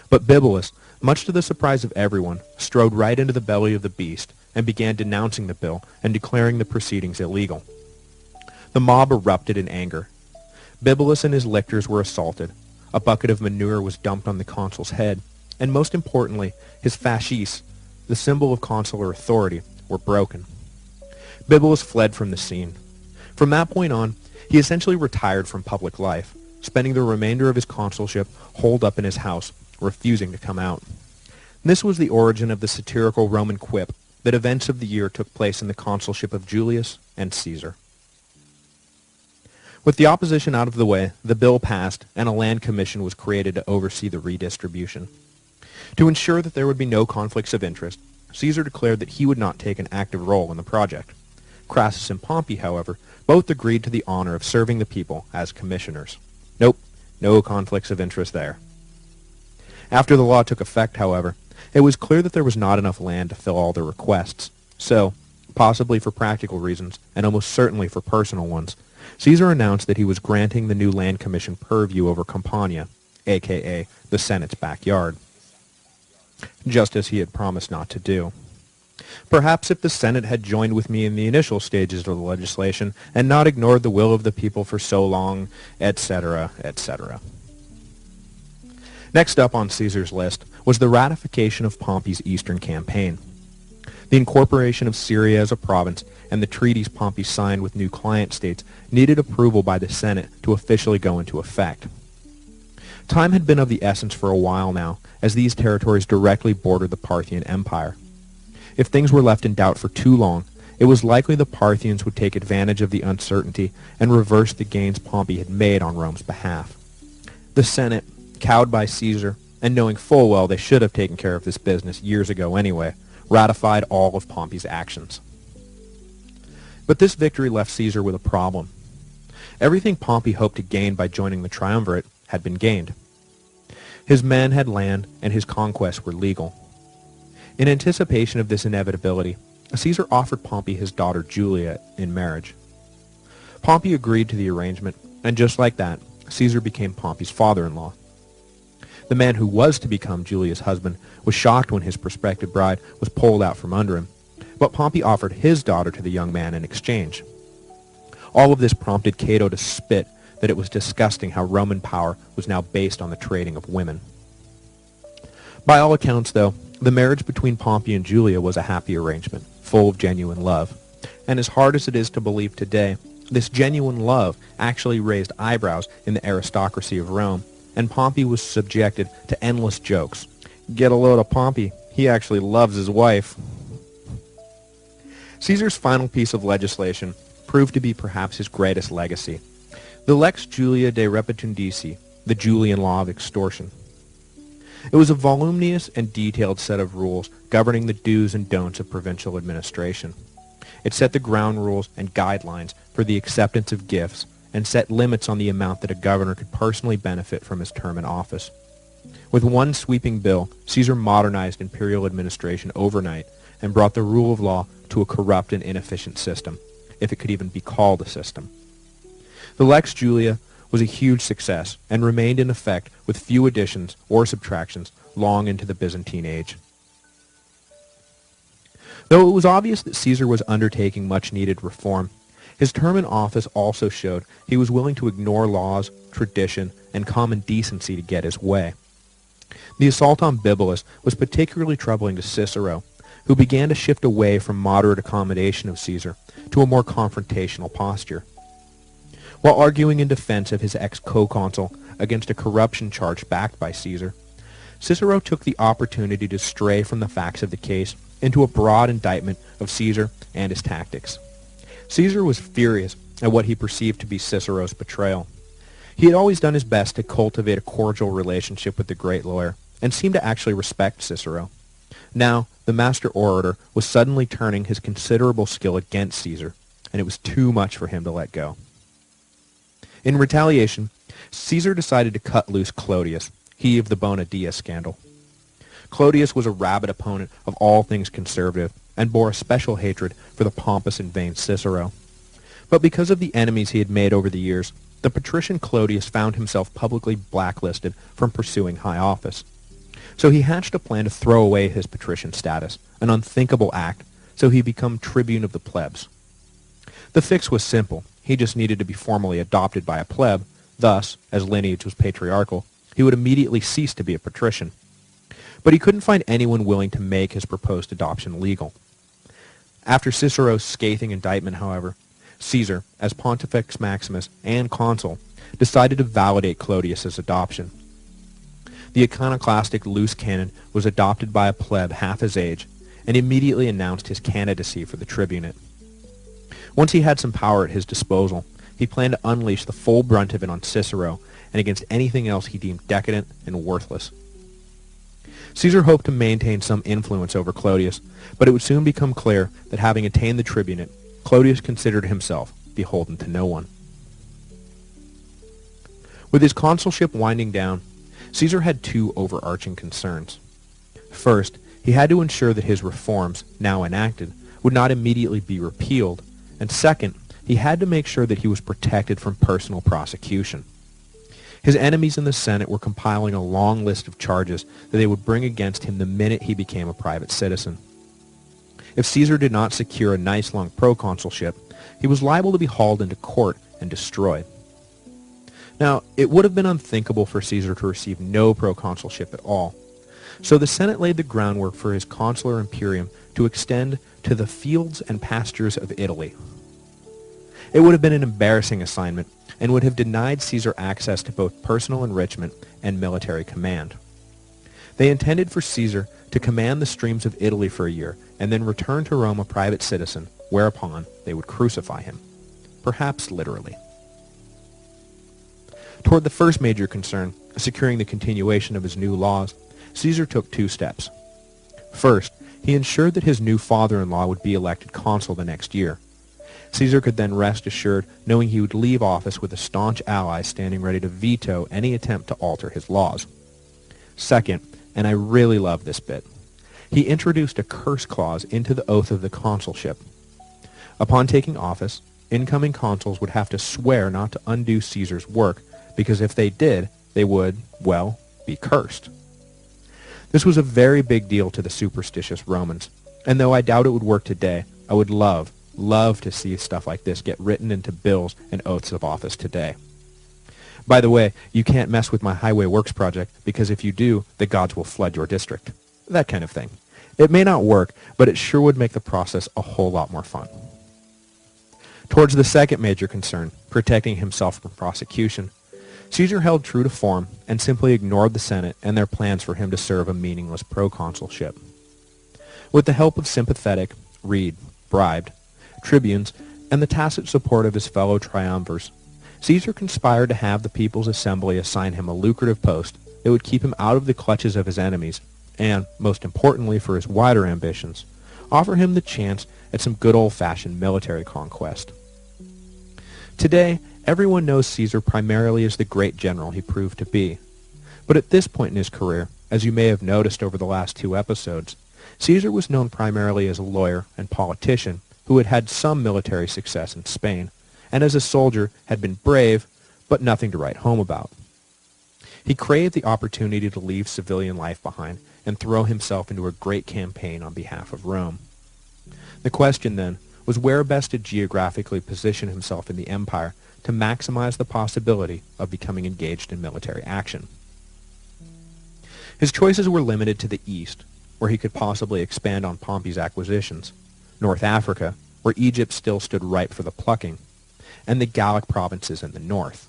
But Bibulus, much to the surprise of everyone, strode right into the belly of the beast and began denouncing the bill and declaring the proceedings illegal. The mob erupted in anger. Bibulus and his lictors were assaulted. A bucket of manure was dumped on the consul's head, and most importantly, his fasces, the symbol of consular authority, were broken. Bibulus fled from the scene. From that point on, he essentially retired from public life, spending the remainder of his consulship holed up in his house, refusing to come out. This was the origin of the satirical Roman quip that events of the year took place in the consulship of Julius and Caesar. With the opposition out of the way, the bill passed, and a land commission was created to oversee the redistribution. To ensure that there would be no conflicts of interest, Caesar declared that he would not take an active role in the project. Crassus and Pompey, however, both agreed to the honor of serving the people as commissioners. Nope, no conflicts of interest there. After the law took effect, however, it was clear that there was not enough land to fill all their requests. So, possibly for practical reasons, and almost certainly for personal ones, Caesar announced that he was granting the new land commission purview over Campania, aka the Senate's backyard, just as he had promised not to do. Perhaps if the Senate had joined with me in the initial stages of the legislation and not ignored the will of the people for so long, etc., etc. Next up on Caesar's list was the ratification of Pompey's Eastern campaign. The incorporation of Syria as a province and the treaties Pompey signed with new client states needed approval by the Senate to officially go into effect. Time had been of the essence for a while now, as these territories directly bordered the Parthian Empire. If things were left in doubt for too long, it was likely the Parthians would take advantage of the uncertainty and reverse the gains Pompey had made on Rome's behalf. The Senate, cowed by Caesar, and knowing full well they should have taken care of this business years ago anyway, ratified all of Pompey's actions. But this victory left Caesar with a problem. Everything Pompey hoped to gain by joining the triumvirate had been gained. His men had land, and his conquests were legal. In anticipation of this inevitability, Caesar offered Pompey his daughter Julia in marriage. Pompey agreed to the arrangement, and just like that, Caesar became Pompey's father-in-law. The man who was to become Julius' husband was shocked when his prospective bride was pulled out from under him, but Pompey offered his daughter to the young man in exchange. All of this prompted Cato to spit that it was disgusting how Roman power was now based on the trading of women. By all accounts, though, the marriage between Pompey and Julia was a happy arrangement, full of genuine love. And as hard as it is to believe today, this genuine love actually raised eyebrows in the aristocracy of Rome, and Pompey was subjected to endless jokes. Get a load of Pompey, he actually loves his wife. Caesar's final piece of legislation proved to be perhaps his greatest legacy, the Lex Julia de Repetundici, the Julian law of extortion. It was a voluminous and detailed set of rules governing the do's and don'ts of provincial administration. It set the ground rules and guidelines for the acceptance of gifts and set limits on the amount that a governor could personally benefit from his term in office. With one sweeping bill, Caesar modernized imperial administration overnight and brought the rule of law to a corrupt and inefficient system, if it could even be called a system. The Lex Julia was a huge success and remained in effect with few additions or subtractions long into the Byzantine age. Though it was obvious that Caesar was undertaking much-needed reform, his term in office also showed he was willing to ignore laws, tradition, and common decency to get his way. The assault on Bibulus was particularly troubling to Cicero, who began to shift away from moderate accommodation of Caesar to a more confrontational posture. While arguing in defense of his ex-co-consul against a corruption charge backed by Caesar, Cicero took the opportunity to stray from the facts of the case into a broad indictment of Caesar and his tactics. Caesar was furious at what he perceived to be Cicero's betrayal. He had always done his best to cultivate a cordial relationship with the great lawyer, and seemed to actually respect Cicero. Now, the master orator was suddenly turning his considerable skill against Caesar, and it was too much for him to let go. In retaliation, Caesar decided to cut loose Clodius, he of the Bona Dea scandal. Clodius was a rabid opponent of all things conservative, and bore a special hatred for the pompous and vain Cicero. But because of the enemies he had made over the years, the patrician Clodius found himself publicly blacklisted from pursuing high office. So he hatched a plan to throw away his patrician status, an unthinkable act, so he became tribune of the plebs. The fix was simple. He just needed to be formally adopted by a pleb. Thus, as lineage was patriarchal, he would immediately cease to be a patrician. But he couldn't find anyone willing to make his proposed adoption legal. After Cicero's scathing indictment, however, Caesar, as Pontifex Maximus and consul, decided to validate Clodius's adoption. The iconoclastic loose cannon was adopted by a pleb half his age, and immediately announced his candidacy for the tribunate. Once he had some power at his disposal, he planned to unleash the full brunt of it on Cicero and against anything else he deemed decadent and worthless. Caesar hoped to maintain some influence over Clodius, but it would soon become clear that having attained the tribunate, Clodius considered himself beholden to no one. With his consulship winding down, Caesar had two overarching concerns. First, he had to ensure that his reforms, now enacted, would not immediately be repealed, and second, he had to make sure that he was protected from personal prosecution. His enemies in the Senate were compiling a long list of charges that they would bring against him the minute he became a private citizen. If Caesar did not secure a nice long proconsulship, he was liable to be hauled into court and destroyed. Now, it would have been unthinkable for Caesar to receive no proconsulship at all, so the Senate laid the groundwork for his consular imperium to extend to the fields and pastures of Italy. It would have been an embarrassing assignment and would have denied Caesar access to both personal enrichment and military command. They intended for Caesar to command the streams of Italy for a year and then return to Rome a private citizen, whereupon they would crucify him, perhaps literally. Toward the first major concern, securing the continuation of his new laws, Caesar took two steps. First, he ensured that his new father-in-law would be elected consul the next year. Caesar could then rest assured knowing he would leave office with a staunch ally standing ready to veto any attempt to alter his laws. Second, and I really love this bit, he introduced a curse clause into the oath of the consulship. Upon taking office, incoming consuls would have to swear not to undo Caesar's work, because if they did, they would, well, be cursed. This was a very big deal to the superstitious Romans, and though I doubt it would work today, I would love to see stuff like this get written into bills and oaths of office today. By the way, you can't mess with my highway works project, because if you do, the gods will flood your district. That kind of thing. It may not work, but it sure would make the process a whole lot more fun. Towards the second major concern, protecting himself from prosecution, Caesar held true to form and simply ignored the Senate and their plans for him to serve a meaningless proconsulship. With the help of sympathetic, bribed, tribunes, and the tacit support of his fellow triumvirs, Caesar conspired to have the People's Assembly assign him a lucrative post that would keep him out of the clutches of his enemies and, most importantly for his wider ambitions, offer him the chance at some good old-fashioned military conquest. Today, everyone knows Caesar primarily as the great general he proved to be. But at this point in his career, as you may have noticed over the last 2 episodes, Caesar was known primarily as a lawyer and politician who had had some military success in Spain, and as a soldier had been brave, but nothing to write home about. He craved the opportunity to leave civilian life behind and throw himself into a great campaign on behalf of Rome. The question, then, was where best to geographically position himself in the empire to maximize the possibility of becoming engaged in military action. His choices were limited to the east, where he could possibly expand on Pompey's acquisitions, North Africa, where Egypt still stood ripe for the plucking, and the Gallic provinces in the north.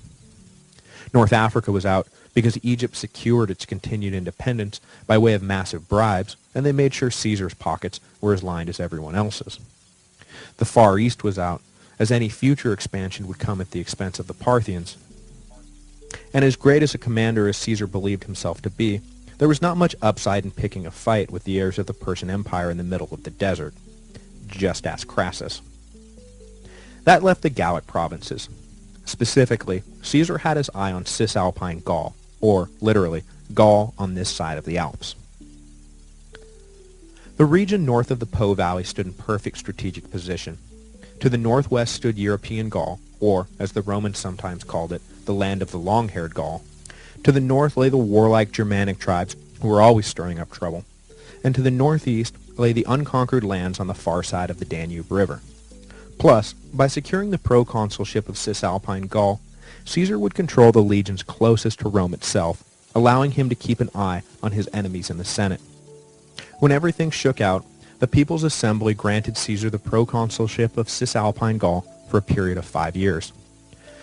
North Africa was out because Egypt secured its continued independence by way of massive bribes, and they made sure Caesar's pockets were as lined as everyone else's. The Far East was out, as any future expansion would come at the expense of the Parthians. And as great as a commander as Caesar believed himself to be, there was not much upside in picking a fight with the heirs of the Persian Empire in the middle of the desert. Just ask Crassus. That left the Gallic provinces. Specifically, Caesar had his eye on Cisalpine Gaul, or, literally, Gaul on this side of the Alps. The region north of the Po Valley stood in perfect strategic position. To the northwest stood European Gaul, or, as the Romans sometimes called it, the land of the long-haired Gaul. To the north lay the warlike Germanic tribes, who were always stirring up trouble. And to the northeast lay the unconquered lands on the far side of the Danube River. Plus, by securing the proconsulship of Cisalpine Gaul, Caesar would control the legions closest to Rome itself, allowing him to keep an eye on his enemies in the Senate. When everything shook out, the People's Assembly granted Caesar the proconsulship of Cisalpine Gaul for a period of 5 years.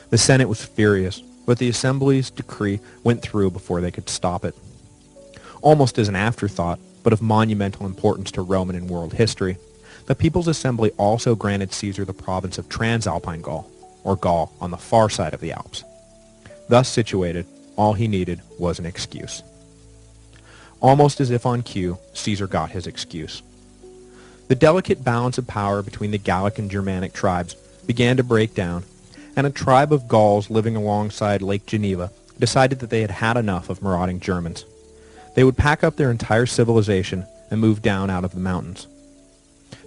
The Senate was furious, but the Assembly's decree went through before they could stop it. Almost as an afterthought, but of monumental importance to Roman and world history, the People's Assembly also granted Caesar the province of Transalpine Gaul, or Gaul on the far side of the Alps. Thus situated, all he needed was an excuse. Almost as if on cue, Caesar got his excuse. The delicate balance of power between the Gallic and Germanic tribes began to break down, and a tribe of Gauls living alongside Lake Geneva decided that they had had enough of marauding Germans. They would pack up their entire civilization and move down out of the mountains.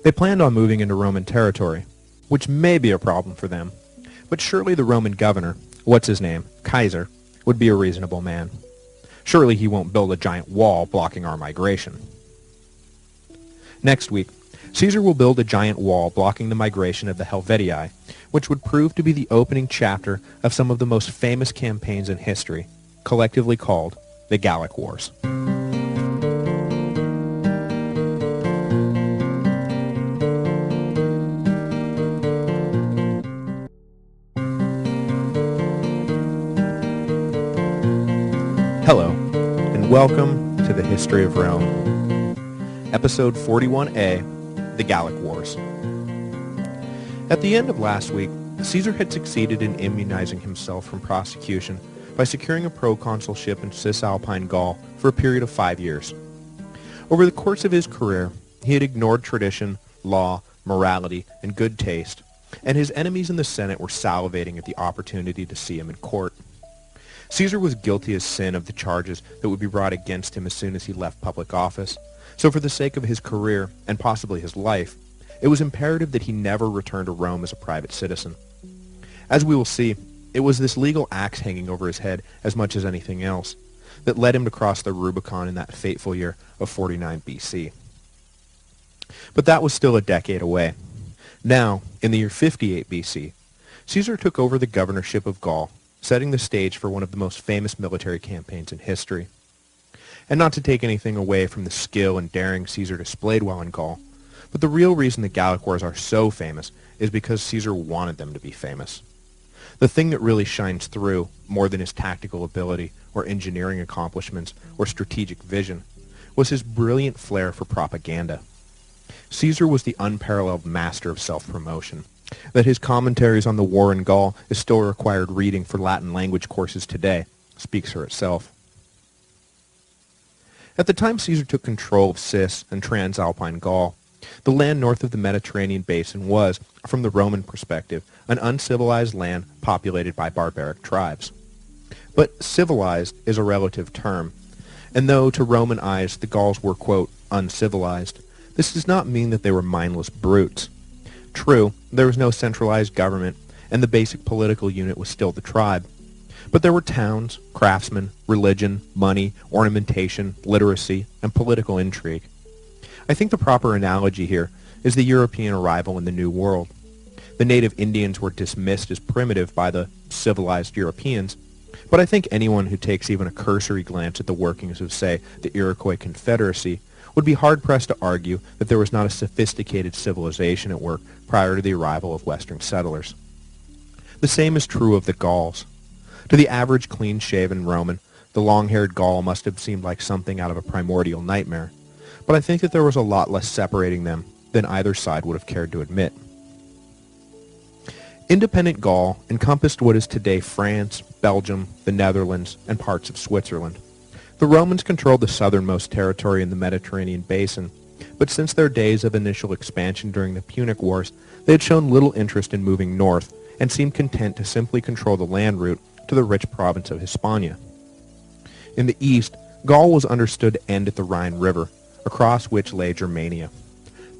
They planned on moving into Roman territory, which may be a problem for them, but surely the Roman governor, what's his name, Kaiser, would be a reasonable man. Surely he won't build a giant wall blocking our migration. Next week, Caesar will build a giant wall blocking the migration of the Helvetii, which would prove to be the opening chapter of some of the most famous campaigns in history, collectively called the Gallic Wars. Hello, and welcome to the History of Rome, Episode 41A, the Gallic Wars. At the end of last week, Caesar had succeeded in immunizing himself from prosecution by securing a proconsulship in Cisalpine Gaul for a period of 5 years. Over the course of his career, he had ignored tradition, law, morality, and good taste, and his enemies in the Senate were salivating at the opportunity to see him in court. Caesar was guilty as sin of the charges that would be brought against him as soon as he left public office, so for the sake of his career, and possibly his life, it was imperative that he never return to Rome as a private citizen. As we will see, it was this legal axe hanging over his head as much as anything else that led him to cross the Rubicon in that fateful year of 49 BC. But that was still a decade away. Now, in the year 58 BC, Caesar took over the governorship of Gaul, setting the stage for one of the most famous military campaigns in history. And not to take anything away from the skill and daring Caesar displayed while in Gaul, but the real reason the Gallic Wars are so famous is because Caesar wanted them to be famous. The thing that really shines through, more than his tactical ability or engineering accomplishments or strategic vision, was his brilliant flair for propaganda. Caesar was the unparalleled master of self-promotion. That his commentaries on the war in Gaul is still required reading for Latin language courses today speaks for itself. At the time Caesar took control of Cis and Transalpine Gaul, the land north of the Mediterranean basin was, from the Roman perspective, an uncivilized land populated by barbaric tribes. But civilized is a relative term, and though to Roman eyes the Gauls were, quote, uncivilized, this does not mean that they were mindless brutes. True, there was no centralized government, and the basic political unit was still the tribe. But there were towns, craftsmen, religion, money, ornamentation, literacy, and political intrigue. I think the proper analogy here is the European arrival in the New World. The native Indians were dismissed as primitive by the civilized Europeans, but I think anyone who takes even a cursory glance at the workings of, say, the Iroquois Confederacy would be hard-pressed to argue that there was not a sophisticated civilization at work prior to the arrival of Western settlers. The same is true of the Gauls. To the average clean-shaven Roman, the long-haired Gaul must have seemed like something out of a primordial nightmare, but I think that there was a lot less separating them than either side would have cared to admit. Independent Gaul encompassed what is today France, Belgium, the Netherlands, and parts of Switzerland. The Romans controlled the southernmost territory in the Mediterranean basin, but since their days of initial expansion during the Punic Wars, they had shown little interest in moving north and seemed content to simply control the land route to the rich province of Hispania. In the east, Gaul was understood to end at the Rhine River, across which lay Germania.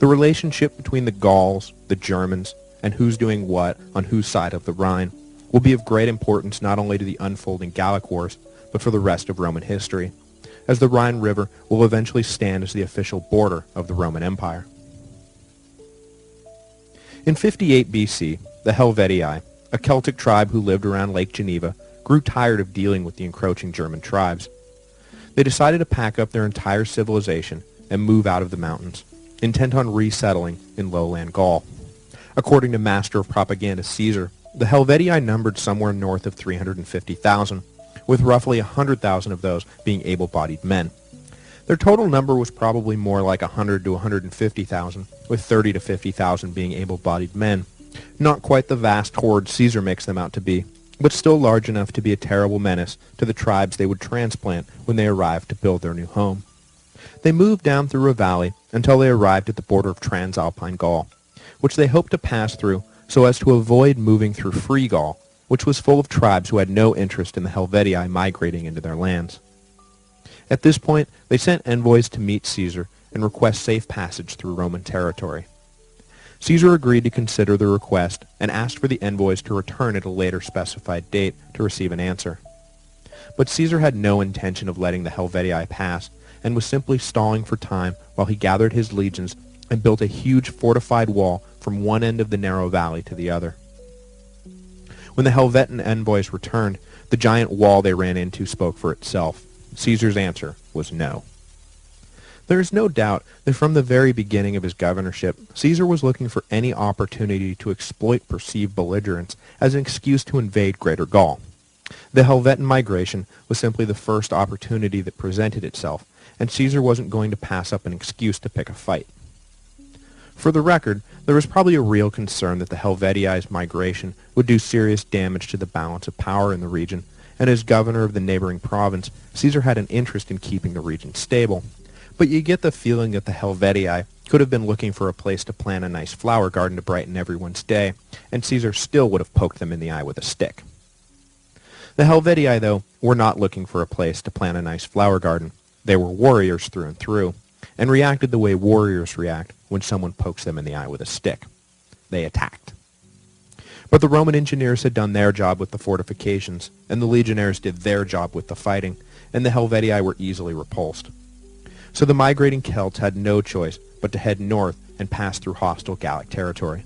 The relationship between the Gauls, the Germans, and who's doing what on whose side of the Rhine will be of great importance not only to the unfolding Gallic Wars, but for the rest of Roman history, as the Rhine River will eventually stand as the official border of the Roman Empire. In 58 BC, the Helvetii, a Celtic tribe who lived around Lake Geneva, grew tired of dealing with the encroaching German tribes. They decided to pack up their entire civilization and move out of the mountains, intent on resettling in lowland Gaul. According to master of propaganda Caesar, the Helvetii numbered somewhere north of 350,000, with roughly 100,000 of those being able-bodied men. Their total number was probably more like 100 to 150,000, with 30 to 50,000 being able-bodied men. Not quite the vast horde Caesar makes them out to be, but still large enough to be a terrible menace to the tribes they would transplant when they arrived to build their new home. They moved down through a valley until they arrived at the border of Transalpine Gaul, which they hoped to pass through so as to avoid moving through Free Gaul, which was full of tribes who had no interest in the Helvetii migrating into their lands. At this point, they sent envoys to meet Caesar and request safe passage through Roman territory. Caesar agreed to consider the request and asked for the envoys to return at a later specified date to receive an answer. But Caesar had no intention of letting the Helvetii pass, and was simply stalling for time while he gathered his legions and built a huge fortified wall from one end of the narrow valley to the other. When the Helvetan envoys returned, the giant wall they ran into spoke for itself. Caesar's answer was no. There is no doubt that from the very beginning of his governorship, Caesar was looking for any opportunity to exploit perceived belligerence as an excuse to invade Greater Gaul. The Helvetan migration was simply the first opportunity that presented itself, and Caesar wasn't going to pass up an excuse to pick a fight. For the record, there was probably a real concern that the Helvetii's migration would do serious damage to the balance of power in the region, and as governor of the neighboring province, Caesar had an interest in keeping the region stable. But you get the feeling that the Helvetii could have been looking for a place to plant a nice flower garden to brighten everyone's day, and Caesar still would have poked them in the eye with a stick. The Helvetii, though, were not looking for a place to plant a nice flower garden. They were warriors through and through, and reacted the way warriors react when someone pokes them in the eye with a stick. They attacked. But the Roman engineers had done their job with the fortifications, and the legionaries did their job with the fighting, and the Helvetii were easily repulsed. So the migrating Celts had no choice but to head north and pass through hostile Gallic territory.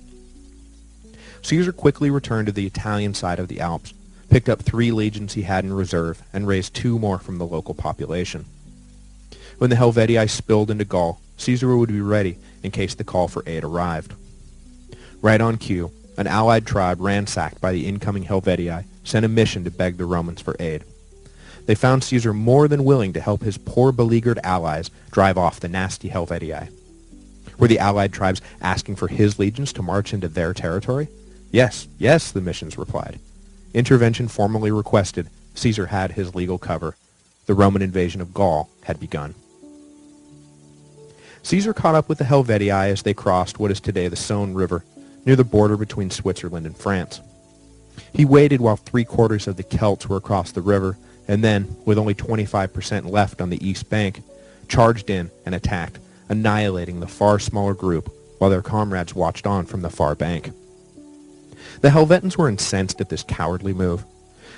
Caesar quickly returned to the Italian side of the Alps, picked up 3 legions he had in reserve, and raised 2 more from the local population. When the Helvetii spilled into Gaul, Caesar would be ready in case the call for aid arrived. Right on cue, an allied tribe ransacked by the incoming Helvetii sent a mission to beg the Romans for aid. They found Caesar more than willing to help his poor beleaguered allies drive off the nasty Helvetii. Were the allied tribes asking for his legions to march into their territory? Yes, yes, the missions replied. Intervention formally requested. Caesar had his legal cover. The Roman invasion of Gaul had begun. Caesar caught up with the Helvetii as they crossed what is today the Saône River, near the border between Switzerland and France. He waited while 3/4 of the Celts were across the river, and then, with only 25% left on the east bank, charged in and attacked, annihilating the far smaller group while their comrades watched on from the far bank. The Helvetans were incensed at this cowardly move.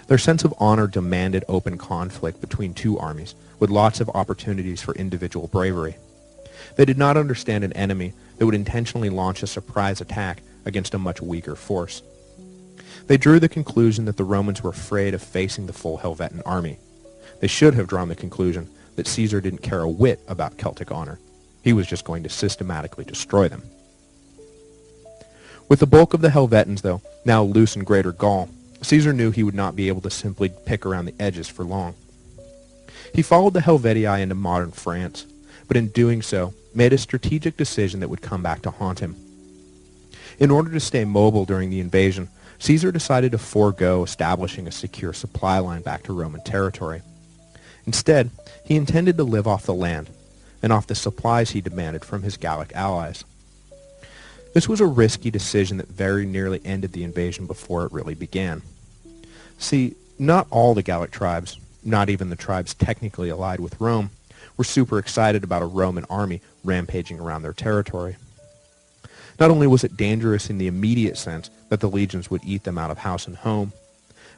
Their sense of honor demanded open conflict between 2 armies, with lots of opportunities for individual bravery. They did not understand an enemy that would intentionally launch a surprise attack against a much weaker force. They drew the conclusion that the Romans were afraid of facing the full Helvetan army. They should have drawn the conclusion that Caesar didn't care a whit about Celtic honor. He was just going to systematically destroy them. With the bulk of the Helvetans, though, now loose in Greater Gaul, Caesar knew he would not be able to simply pick around the edges for long. He followed the Helvetii into modern France, but in doing so, made a strategic decision that would come back to haunt him. In order to stay mobile during the invasion, Caesar decided to forego establishing a secure supply line back to Roman territory. Instead, he intended to live off the land, and off the supplies he demanded from his Gallic allies. This was a risky decision that very nearly ended the invasion before it really began. See, not all the Gallic tribes, not even the tribes technically allied with Rome, were super excited about a Roman army rampaging around their territory. Not only was it dangerous in the immediate sense that the legions would eat them out of house and home,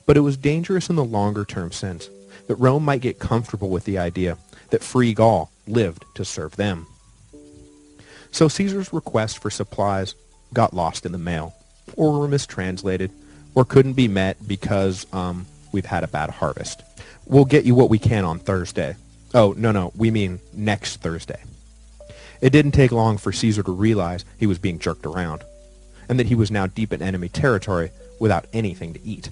but it was dangerous in the longer-term sense that Rome might get comfortable with the idea that free Gaul lived to serve them. So Caesar's requests for supplies got lost in the mail, or were mistranslated, or couldn't be met because we've had a bad harvest. We'll get you what we can on Thursday. Oh, no, we mean next Thursday. It didn't take long for Caesar to realize he was being jerked around, and that he was now deep in enemy territory without anything to eat.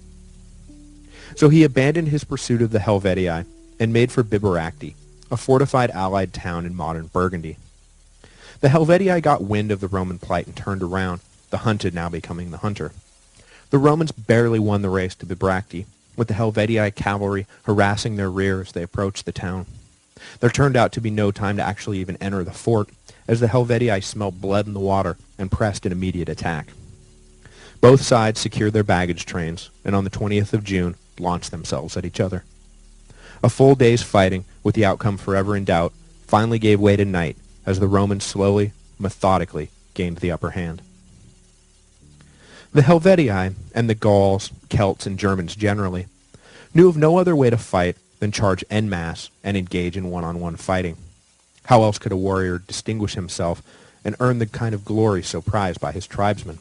So he abandoned his pursuit of the Helvetii and made for Biberacte, a fortified allied town in modern Burgundy. The Helvetii got wind of the Roman plight and turned around, the hunted now becoming the hunter. The Romans barely won the race to Biberacte, with the Helvetii cavalry harassing their rear as they approached the town. There turned out to be no time to actually even enter the fort, as the Helvetii smelled blood in the water and pressed an immediate attack. Both sides secured their baggage trains, and on the 20th of June, launched themselves at each other. A full day's fighting, with the outcome forever in doubt, finally gave way to night, as the Romans slowly, methodically, gained the upper hand. The Helvetii, and the Gauls, Celts, and Germans generally, knew of no other way to fight than charge en masse and engage in one-on-one fighting. How else could a warrior distinguish himself and earn the kind of glory so prized by his tribesmen?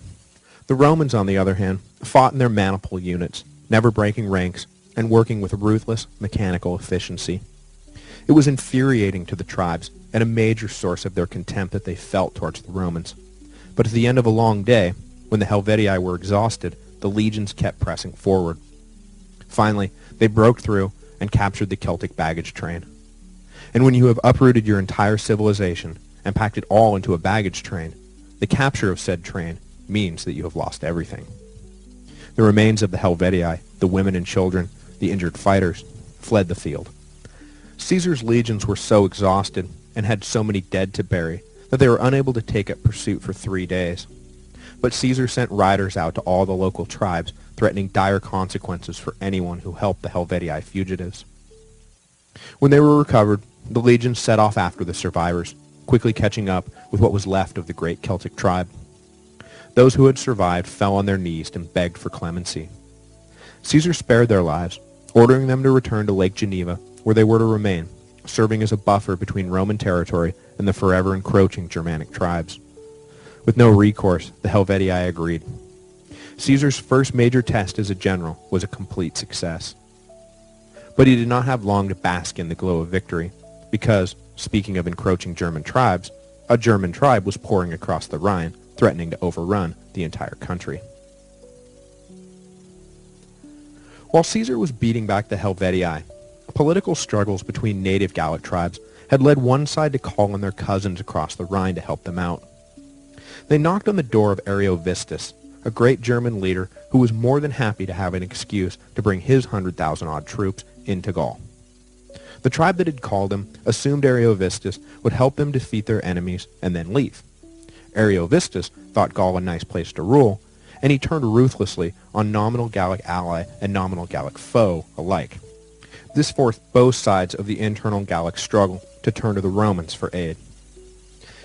The Romans, on the other hand, fought in their maniple units, never breaking ranks and working with ruthless mechanical efficiency. It was infuriating to the tribes and a major source of their contempt that they felt towards the Romans. But at the end of a long day, when the Helvetii were exhausted, the legions kept pressing forward. Finally, they broke through and captured the Celtic baggage train. And when you have uprooted your entire civilization and packed it all into a baggage train, the capture of said train means that you have lost everything. The remains of the Helvetii, the women and children, the injured fighters, fled the field. Caesar's legions were so exhausted and had so many dead to bury that they were unable to take up pursuit for 3 days. But Caesar sent riders out to all the local tribes, threatening dire consequences for anyone who helped the Helvetii fugitives. When they were recovered, the legions set off after the survivors, quickly catching up with what was left of the great Celtic tribe. Those who had survived fell on their knees and begged for clemency. Caesar spared their lives, ordering them to return to Lake Geneva, where they were to remain, serving as a buffer between Roman territory and the forever encroaching Germanic tribes. With no recourse, the Helvetii agreed. Caesar's first major test as a general was a complete success. But he did not have long to bask in the glow of victory, because, speaking of encroaching German tribes, a German tribe was pouring across the Rhine, threatening to overrun the entire country. While Caesar was beating back the Helvetii, political struggles between native Gallic tribes had led one side to call on their cousins across the Rhine to help them out. They knocked on the door of Ariovistus, a great German leader who was more than happy to have an excuse to bring his 100,000-odd troops into Gaul. The tribe that had called him assumed Ariovistus would help them defeat their enemies and then leave. Ariovistus thought Gaul a nice place to rule, and he turned ruthlessly on nominal Gallic ally and nominal Gallic foe alike. This forced both sides of the internal Gallic struggle to turn to the Romans for aid.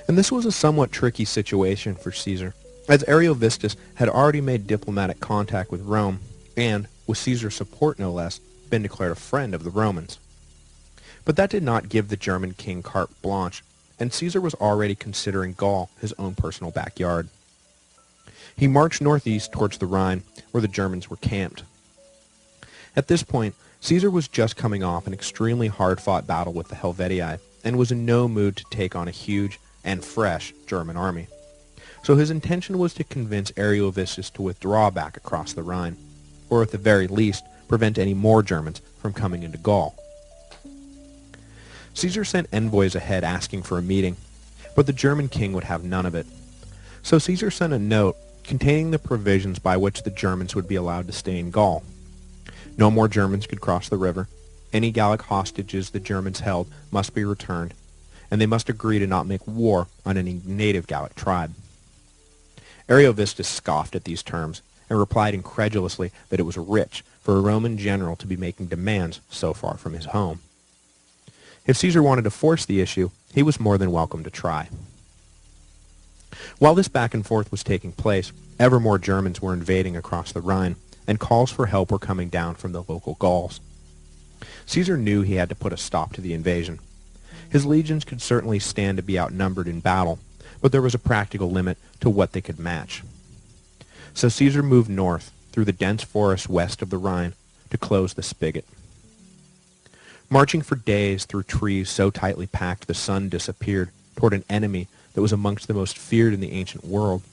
And this was a somewhat tricky situation for Caesar, as Ariovistus had already made diplomatic contact with Rome and, with Caesar's support no less, been declared a friend of the Romans. But that did not give the German king carte blanche, and Caesar was already considering Gaul his own personal backyard. He marched northeast towards the Rhine, where the Germans were camped. At this point, Caesar was just coming off an extremely hard-fought battle with the Helvetii, and was in no mood to take on a huge and fresh German army. So his intention was to convince Ariovistus to withdraw back across the Rhine, or at the very least, prevent any more Germans from coming into Gaul. Caesar sent envoys ahead asking for a meeting, but the German king would have none of it. So Caesar sent a note containing the provisions by which the Germans would be allowed to stay in Gaul. No more Germans could cross the river. Any Gallic hostages the Germans held must be returned, and they must agree to not make war on any native Gallic tribe. Ariovistus scoffed at these terms, and replied incredulously that it was rich for a Roman general to be making demands so far from his home. If Caesar wanted to force the issue, he was more than welcome to try. While this back and forth was taking place, ever more Germans were invading across the Rhine, and calls for help were coming down from the local Gauls. Caesar knew he had to put a stop to the invasion. His legions could certainly stand to be outnumbered in battle, but there was a practical limit to what they could match. So Caesar moved north through the dense forest west of the Rhine to close the spigot. Marching for days through trees so tightly packed the sun disappeared toward an enemy that was amongst the most feared in the ancient world,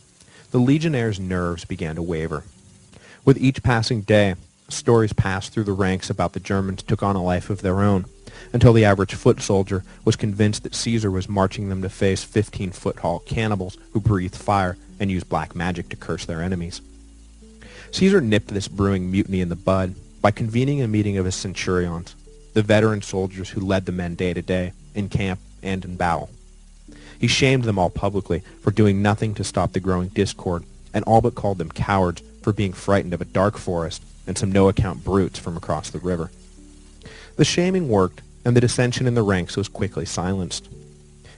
the legionnaires' nerves began to waver. With each passing day, stories passed through the ranks about the Germans took on a life of their own, until the average foot soldier was convinced that Caesar was marching them to face 15-foot-tall cannibals who breathed fire and used black magic to curse their enemies. Caesar nipped this brewing mutiny in the bud by convening a meeting of his centurions, the veteran soldiers who led the men day to day, in camp and in battle. He shamed them all publicly for doing nothing to stop the growing discord, and all but called them cowards for being frightened of a dark forest and some no-account brutes from across the river. The shaming worked, and the dissension in the ranks was quickly silenced.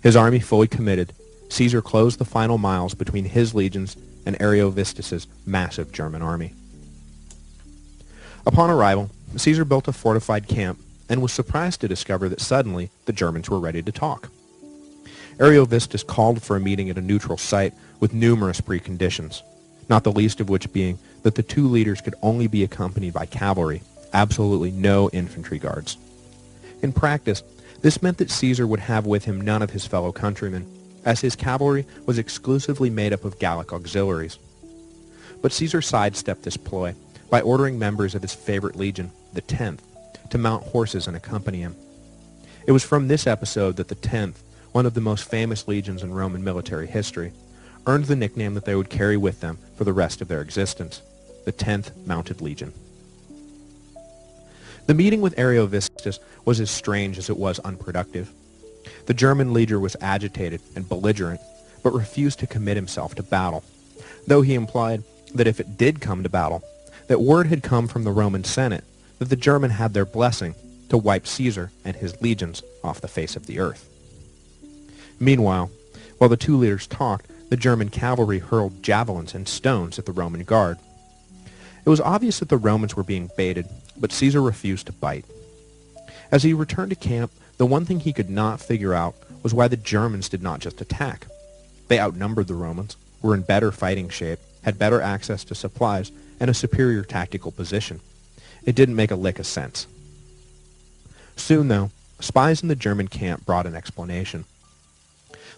His army fully committed, Caesar closed the final miles between his legions and Ariovistus's massive German army. Upon arrival, Caesar built a fortified camp and was surprised to discover that suddenly the Germans were ready to talk. Ariovistus called for a meeting at a neutral site with numerous preconditions, not the least of which being that the two leaders could only be accompanied by cavalry, absolutely no infantry guards. In practice, this meant that Caesar would have with him none of his fellow countrymen, as his cavalry was exclusively made up of Gallic auxiliaries. But Caesar sidestepped this ploy by ordering members of his favorite legion, the 10th, to mount horses and accompany him. It was from this episode that the 10th, one of the most famous legions in Roman military history, earned the nickname that they would carry with them for the rest of their existence, the 10th Mounted Legion. The meeting with Ariovistus was as strange as it was unproductive. The German leader was agitated and belligerent, but refused to commit himself to battle, though he implied that if it did come to battle, that word had come from the Roman Senate that the German had their blessing to wipe Caesar and his legions off the face of the earth. Meanwhile, while the two leaders talked, the German cavalry hurled javelins and stones at the Roman guard. It was obvious that the Romans were being baited, but Caesar refused to bite. As he returned to camp, the one thing he could not figure out was why the Germans did not just attack. They outnumbered the Romans, were in better fighting shape, had better access to supplies, and a superior tactical position. It didn't make a lick of sense. Soon, though, spies in the German camp brought an explanation.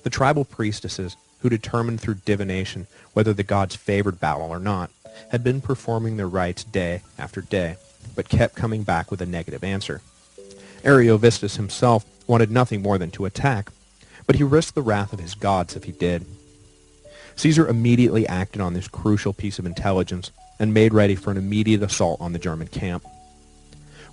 The tribal priestesses, who determined through divination whether the gods favored battle or not, had been performing their rites day after day, but kept coming back with a negative answer. Ariovistus himself wanted nothing more than to attack, but he risked the wrath of his gods if he did. Caesar immediately acted on this crucial piece of intelligence and made ready for an immediate assault on the German camp.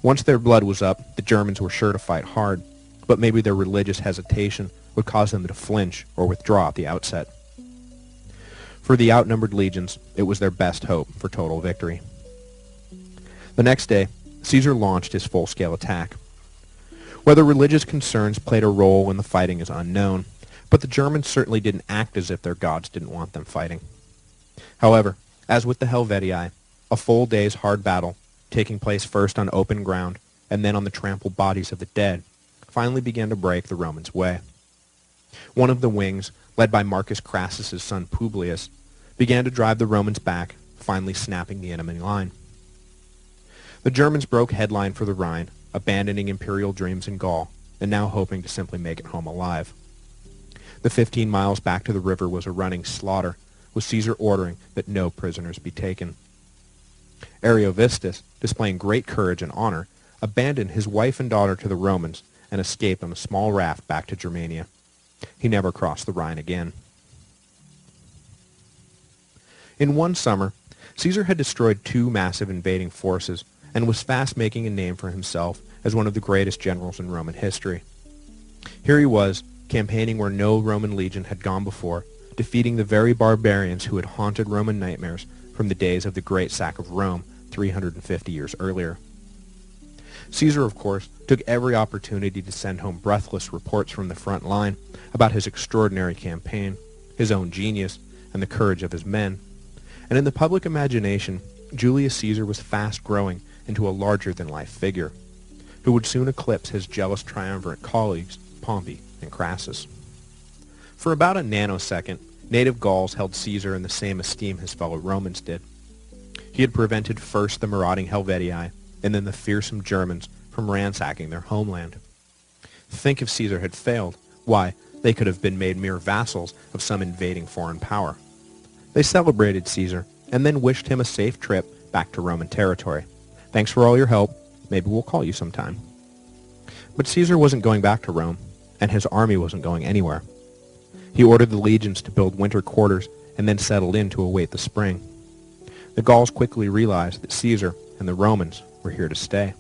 Once their blood was up, the Germans were sure to fight hard, but maybe their religious hesitation would cause them to flinch or withdraw at the outset. For the outnumbered legions, it was their best hope for total victory. The next day, Caesar launched his full-scale attack. Whether religious concerns played a role in the fighting is unknown, but the Germans certainly didn't act as if their gods didn't want them fighting. However, as with the Helvetii, a full day's hard battle, taking place first on open ground and then on the trampled bodies of the dead, finally began to break the Romans' way. One of the wings, led by Marcus Crassus's son Publius, began to drive the Romans back, finally snapping the enemy line. The Germans broke headline for the Rhine, abandoning imperial dreams in Gaul, and now hoping to simply make it home alive. The 15 miles back to the river was a running slaughter, with Caesar ordering that no prisoners be taken. Ariovistus, displaying great courage and honor, abandoned his wife and daughter to the Romans and escaped on a small raft back to Germania. He never crossed the Rhine again. In one summer, Caesar had destroyed 2 massive invading forces and was fast making a name for himself as one of the greatest generals in Roman history. Here he was, campaigning where no Roman legion had gone before, defeating the very barbarians who had haunted Roman nightmares from the days of the great sack of Rome 350 years earlier. Caesar, of course, took every opportunity to send home breathless reports from the front line about his extraordinary campaign, his own genius, and the courage of his men. And in the public imagination, Julius Caesar was fast growing into a larger-than-life figure, who would soon eclipse his jealous triumvirate colleagues, Pompey and Crassus. For about a nanosecond, native Gauls held Caesar in the same esteem his fellow Romans did. He had prevented first the marauding Helvetii, and then the fearsome Germans from ransacking their homeland. Think if Caesar had failed, why, they could have been made mere vassals of some invading foreign power. They celebrated Caesar, and then wished him a safe trip back to Roman territory. Thanks for all your help. Maybe we'll call you sometime. But Caesar wasn't going back to Rome, and his army wasn't going anywhere. He ordered the legions to build winter quarters and then settled in to await the spring. The Gauls quickly realized that Caesar and the Romans were here to stay.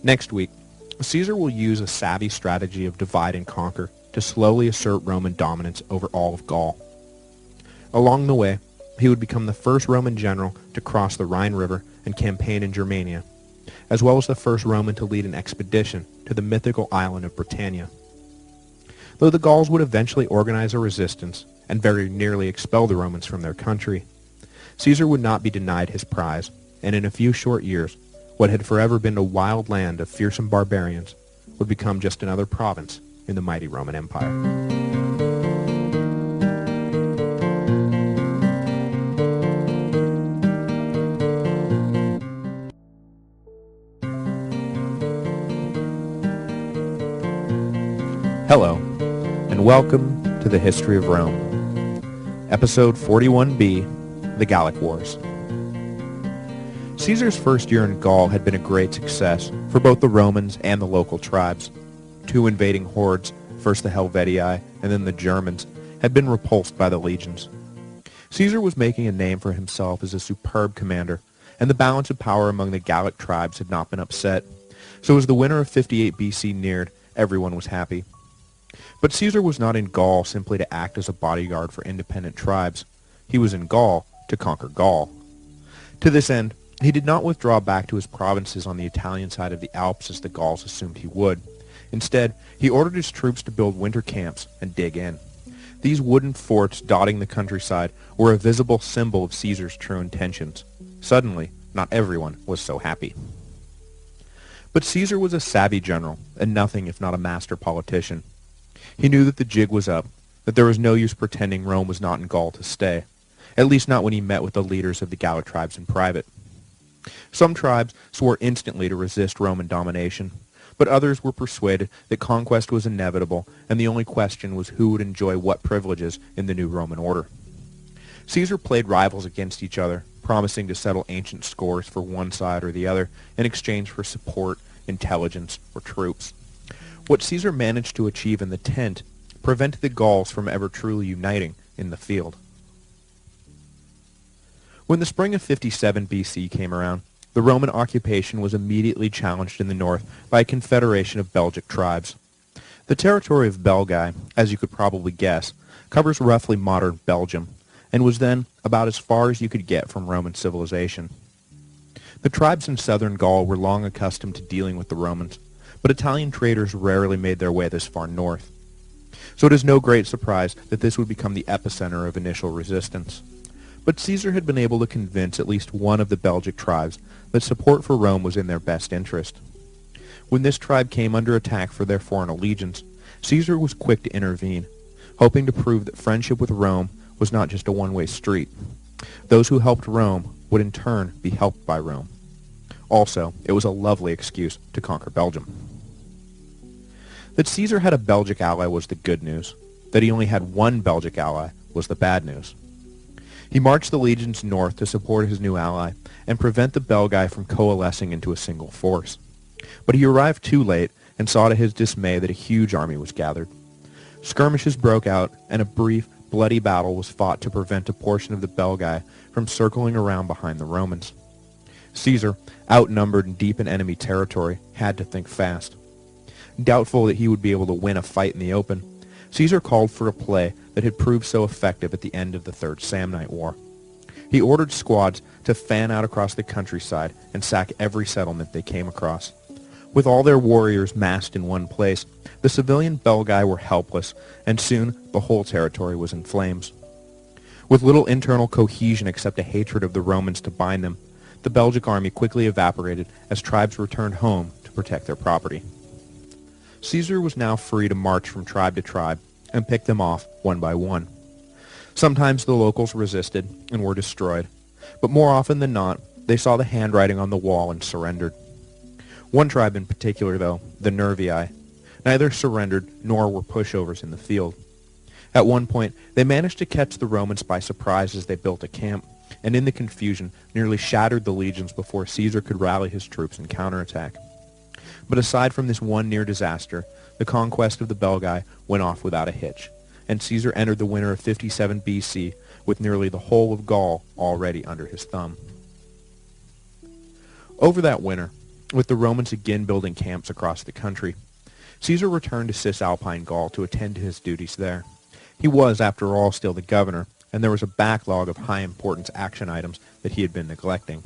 Next week, Caesar will use a savvy strategy of divide and conquer to slowly assert Roman dominance over all of Gaul. Along the way, he would become the first Roman general to cross the Rhine River and campaign in Germania, as well as the first Roman to lead an expedition to the mythical island of Britannia. Though the Gauls would eventually organize a resistance and very nearly expel the Romans from their country, Caesar would not be denied his prize, and in a few short years, what had forever been a wild land of fearsome barbarians would become just another province in the mighty Roman Empire. Hello, and welcome to the History of Rome, Episode 41B, the Gallic Wars. Caesar's first year in Gaul had been a great success for both the Romans and the local tribes. Two invading hordes, first the Helvetii and then the Germans, had been repulsed by the legions. Caesar was making a name for himself as a superb commander, and the balance of power among the Gallic tribes had not been upset. So as the winter of 58 BC neared, everyone was happy. But Caesar was not in Gaul simply to act as a bodyguard for independent tribes. He was in Gaul to conquer Gaul. To this end, he did not withdraw back to his provinces on the Italian side of the Alps as the Gauls assumed he would. Instead, he ordered his troops to build winter camps and dig in. These wooden forts dotting the countryside were a visible symbol of Caesar's true intentions. Suddenly, not everyone was so happy. But Caesar was a savvy general, and nothing if not a master politician. He knew that the jig was up, that there was no use pretending Rome was not in Gaul to stay, at least not when he met with the leaders of the Gallic tribes in private. Some tribes swore instantly to resist Roman domination, but others were persuaded that conquest was inevitable, and the only question was who would enjoy what privileges in the new Roman order. Caesar played rivals against each other, promising to settle ancient scores for one side or the other in exchange for support, intelligence, or troops. What Caesar managed to achieve in the tent prevented the Gauls from ever truly uniting in the field. When the spring of 57 BC came around, the Roman occupation was immediately challenged in the north by a confederation of Belgic tribes. The territory of Belgae, as you could probably guess, covers roughly modern Belgium, and was then about as far as you could get from Roman civilization. The tribes in southern Gaul were long accustomed to dealing with the Romans, but Italian traders rarely made their way this far north. So it is no great surprise that this would become the epicenter of initial resistance. But Caesar had been able to convince at least one of the Belgic tribes that support for Rome was in their best interest. When this tribe came under attack for their foreign allegiance, Caesar was quick to intervene, hoping to prove that friendship with Rome was not just a one-way street. Those who helped Rome would in turn be helped by Rome. Also, it was a lovely excuse to conquer Belgium. That Caesar had a Belgic ally was the good news. That he only had one Belgic ally was the bad news. He marched the legions north to support his new ally and prevent the Belgae from coalescing into a single force. But he arrived too late and saw to his dismay that a huge army was gathered. Skirmishes broke out, and a brief, bloody battle was fought to prevent a portion of the Belgae from circling around behind the Romans. Caesar, outnumbered and deep in enemy territory, had to think fast. Doubtful that he would be able to win a fight in the open, Caesar called for a play that had proved so effective at the end of the Third Samnite War. He ordered squads to fan out across the countryside and sack every settlement they came across. With all their warriors massed in one place, the civilian Belgae were helpless, and soon the whole territory was in flames. With little internal cohesion except a hatred of the Romans to bind them, the Belgic army quickly evaporated as tribes returned home to protect their property. Caesar was now free to march from tribe to tribe and pick them off one by one. Sometimes the locals resisted and were destroyed, but more often than not, they saw the handwriting on the wall and surrendered. One tribe in particular, though, the Nervii, neither surrendered nor were pushovers in the field. At one point, they managed to catch the Romans by surprise as they built a camp, and in the confusion nearly shattered the legions before Caesar could rally his troops and counterattack. But aside from this one near disaster, the conquest of the Belgae went off without a hitch, and Caesar entered the winter of 57 BC with nearly the whole of Gaul already under his thumb. Over that winter, with the Romans again building camps across the country, Caesar returned to Cisalpine Gaul to attend to his duties there. He was, after all, still the governor, and there was a backlog of high-importance action items that he had been neglecting.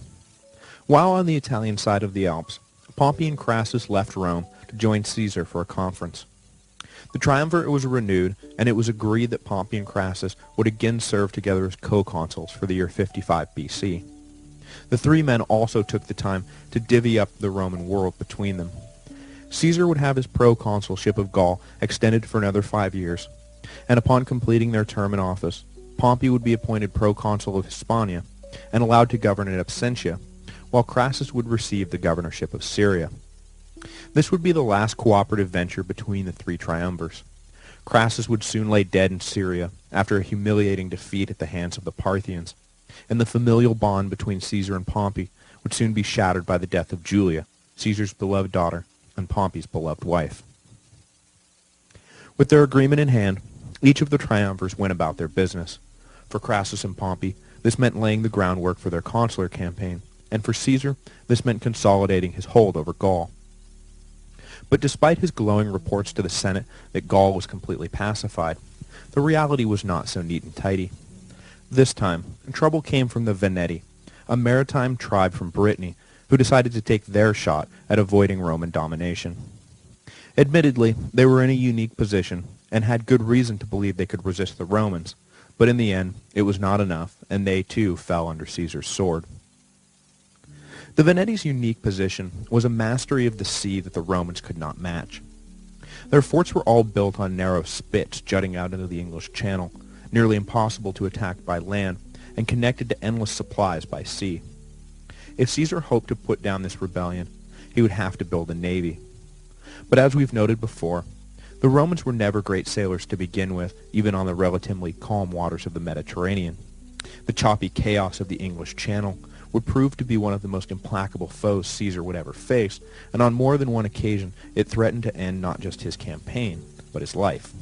While on the Italian side of the Alps, Pompey and Crassus left Rome to join Caesar for a conference. The triumvirate was renewed, and it was agreed that Pompey and Crassus would again serve together as co-consuls for the year 55 BC. The three men also took the time to divvy up the Roman world between them. Caesar would have his proconsulship of Gaul extended for another 5 years, and upon completing their term in office, Pompey would be appointed proconsul of Hispania and allowed to govern in absentia, while Crassus would receive the governorship of Syria. This would be the last cooperative venture between the three triumvirs. Crassus would soon lay dead in Syria after a humiliating defeat at the hands of the Parthians, and the familial bond between Caesar and Pompey would soon be shattered by the death of Julia, Caesar's beloved daughter and Pompey's beloved wife. With their agreement in hand, each of the triumvirs went about their business. For Crassus and Pompey, this meant laying the groundwork for their consular campaign, and for Caesar, this meant consolidating his hold over Gaul. But despite his glowing reports to the Senate that Gaul was completely pacified, the reality was not so neat and tidy. This time, trouble came from the Veneti, a maritime tribe from Brittany, who decided to take their shot at avoiding Roman domination. Admittedly, they were in a unique position and had good reason to believe they could resist the Romans, but in the end, it was not enough, and they too fell under Caesar's sword. The Veneti's unique position was a mastery of the sea that the Romans could not match. Their forts were all built on narrow spits jutting out into the English Channel, nearly impossible to attack by land, and connected to endless supplies by sea. If Caesar hoped to put down this rebellion, he would have to build a navy. But as we've noted before, the Romans were never great sailors to begin with, even on the relatively calm waters of the Mediterranean. The choppy chaos of the English Channel would prove to be one of the most implacable foes Caesar would ever face, and on more than one occasion it threatened to end not just his campaign, but his life.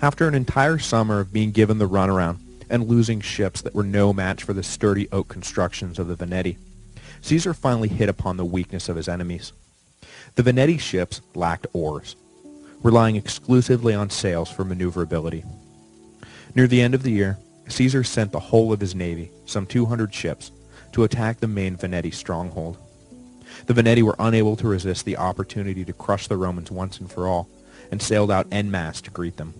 After an entire summer of being given the runaround and losing ships that were no match for the sturdy oak constructions of the Veneti, Caesar finally hit upon the weakness of his enemies. The Veneti ships lacked oars, relying exclusively on sails for maneuverability. Near the end of the year, Caesar sent the whole of his navy, some 200 ships, to attack the main Veneti stronghold. The Veneti were unable to resist the opportunity to crush the Romans once and for all, and sailed out en masse to greet them.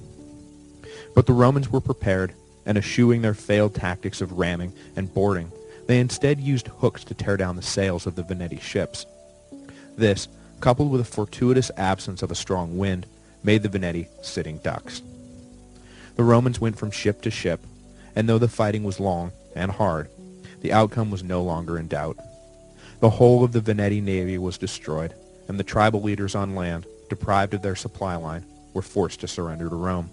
But the Romans were prepared, and eschewing their failed tactics of ramming and boarding, they instead used hooks to tear down the sails of the Veneti ships. This, coupled with a fortuitous absence of a strong wind, made the Veneti sitting ducks. The Romans went from ship to ship, and though the fighting was long and hard, the outcome was no longer in doubt. The whole of the Veneti navy was destroyed, and the tribal leaders on land, deprived of their supply line, were forced to surrender to Rome.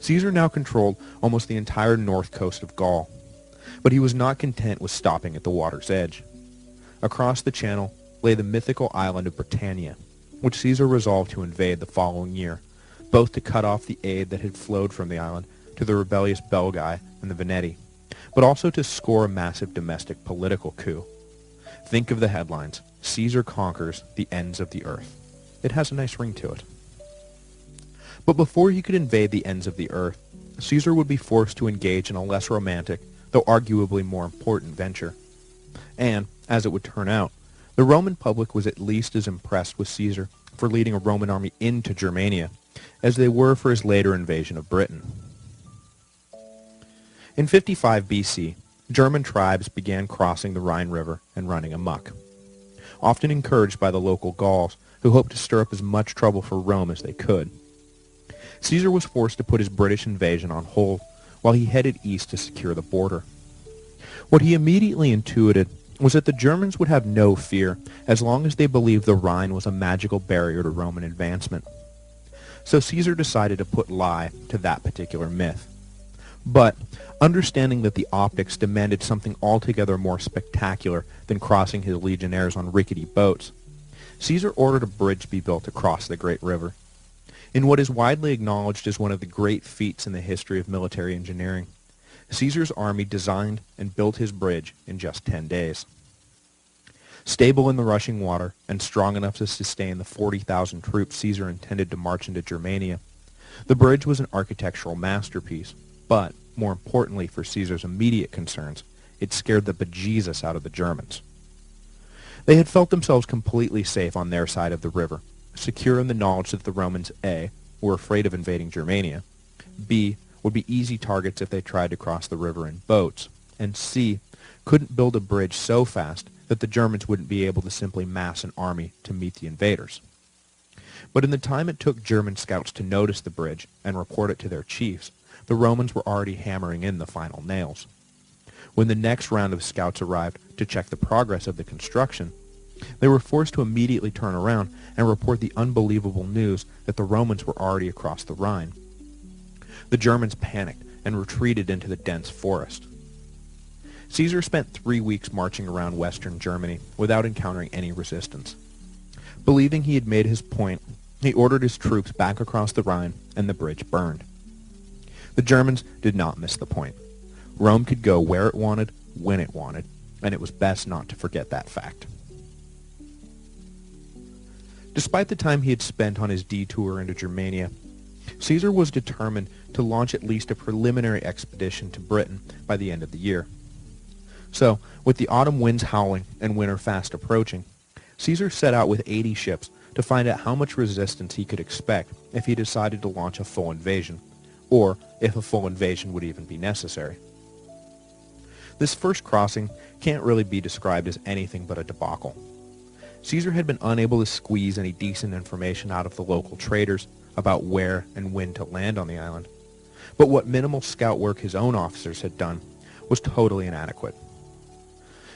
Caesar now controlled almost the entire north coast of Gaul, but he was not content with stopping at the water's edge. Across the channel lay the mythical island of Britannia, which Caesar resolved to invade the following year, both to cut off the aid that had flowed from the island to the rebellious Belgae and the Veneti, but also to score a massive domestic political coup. Think of the headlines: Caesar conquers the ends of the earth. It has a nice ring to it. But before he could invade the ends of the earth, Caesar would be forced to engage in a less romantic, though arguably more important venture. And, as it would turn out, the Roman public was at least as impressed with Caesar for leading a Roman army into Germania as they were for his later invasion of Britain. In 55 BC, German tribes began crossing the Rhine River and running amok, often encouraged by the local Gauls, who hoped to stir up as much trouble for Rome as they could. Caesar was forced to put his British invasion on hold while he headed east to secure the border. What he immediately intuited was that the Germans would have no fear as long as they believed the Rhine was a magical barrier to Roman advancement. So Caesar decided to put lie to that particular myth. But, understanding that the optics demanded something altogether more spectacular than crossing his legionnaires on rickety boats, Caesar ordered a bridge be built across the great river. In what is widely acknowledged as one of the great feats in the history of military engineering, Caesar's army designed and built his bridge in just 10 days. Stable in the rushing water and strong enough to sustain the 40,000 troops Caesar intended to march into Germania, the bridge was an architectural masterpiece, but, more importantly for Caesar's immediate concerns, it scared the bejesus out of the Germans. They had felt themselves completely safe on their side of the river, secure in the knowledge that the Romans, A, were afraid of invading Germania, B, would be easy targets if they tried to cross the river in boats, and C, couldn't build a bridge so fast that the Germans wouldn't be able to simply mass an army to meet the invaders. But in the time it took German scouts to notice the bridge and report it to their chiefs, the Romans were already hammering in the final nails. When the next round of scouts arrived to check the progress of the construction, they were forced to immediately turn around and report the unbelievable news that the Romans were already across the Rhine. The Germans panicked and retreated into the dense forest. Caesar spent 3 weeks marching around western Germany without encountering any resistance. Believing he had made his point, he ordered his troops back across the Rhine, and the bridge burned. The Germans did not miss the point. Rome could go where it wanted, when it wanted, and it was best not to forget that fact. Despite the time he had spent on his detour into Germania, Caesar was determined to launch at least a preliminary expedition to Britain by the end of the year. So, with the autumn winds howling and winter fast approaching, Caesar set out with 80 ships to find out how much resistance he could expect if he decided to launch a full invasion, or if a full invasion would even be necessary. This first crossing can't really be described as anything but a debacle. Caesar had been unable to squeeze any decent information out of the local traders about where and when to land on the island, but what minimal scout work his own officers had done was totally inadequate.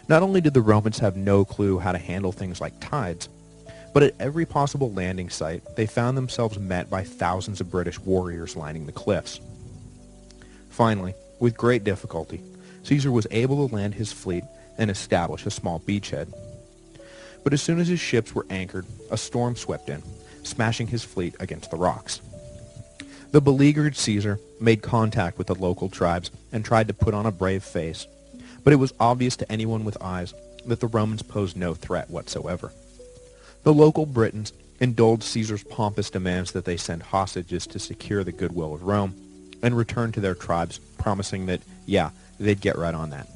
Not only did the Romans have no clue how to handle things like tides, but at every possible landing site, they found themselves met by thousands of British warriors lining the cliffs. Finally, with great difficulty, Caesar was able to land his fleet and establish a small beachhead. But as soon as his ships were anchored, a storm swept in, smashing his fleet against the rocks. The beleaguered Caesar made contact with the local tribes and tried to put on a brave face, but it was obvious to anyone with eyes that the Romans posed no threat whatsoever. The local Britons indulged Caesar's pompous demands that they send hostages to secure the goodwill of Rome, and returned to their tribes, promising that, yeah, they'd get right on that.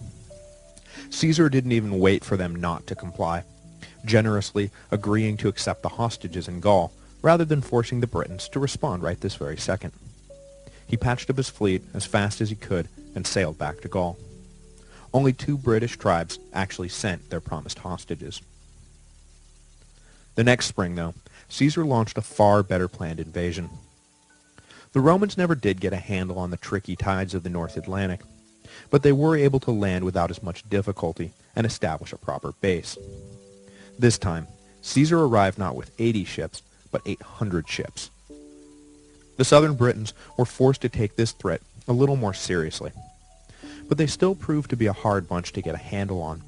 Caesar didn't even wait for them not to comply, generously agreeing to accept the hostages in Gaul, rather than forcing the Britons to respond right this very second. He patched up his fleet as fast as he could and sailed back to Gaul. Only 2 British tribes actually sent their promised hostages. The next spring, though, Caesar launched a far better planned invasion. The Romans never did get a handle on the tricky tides of the North Atlantic, but they were able to land without as much difficulty and establish a proper base. This time, Caesar arrived not with 80 ships, but 800 ships. The southern Britons were forced to take this threat a little more seriously, but they still proved to be a hard bunch to get a handle on.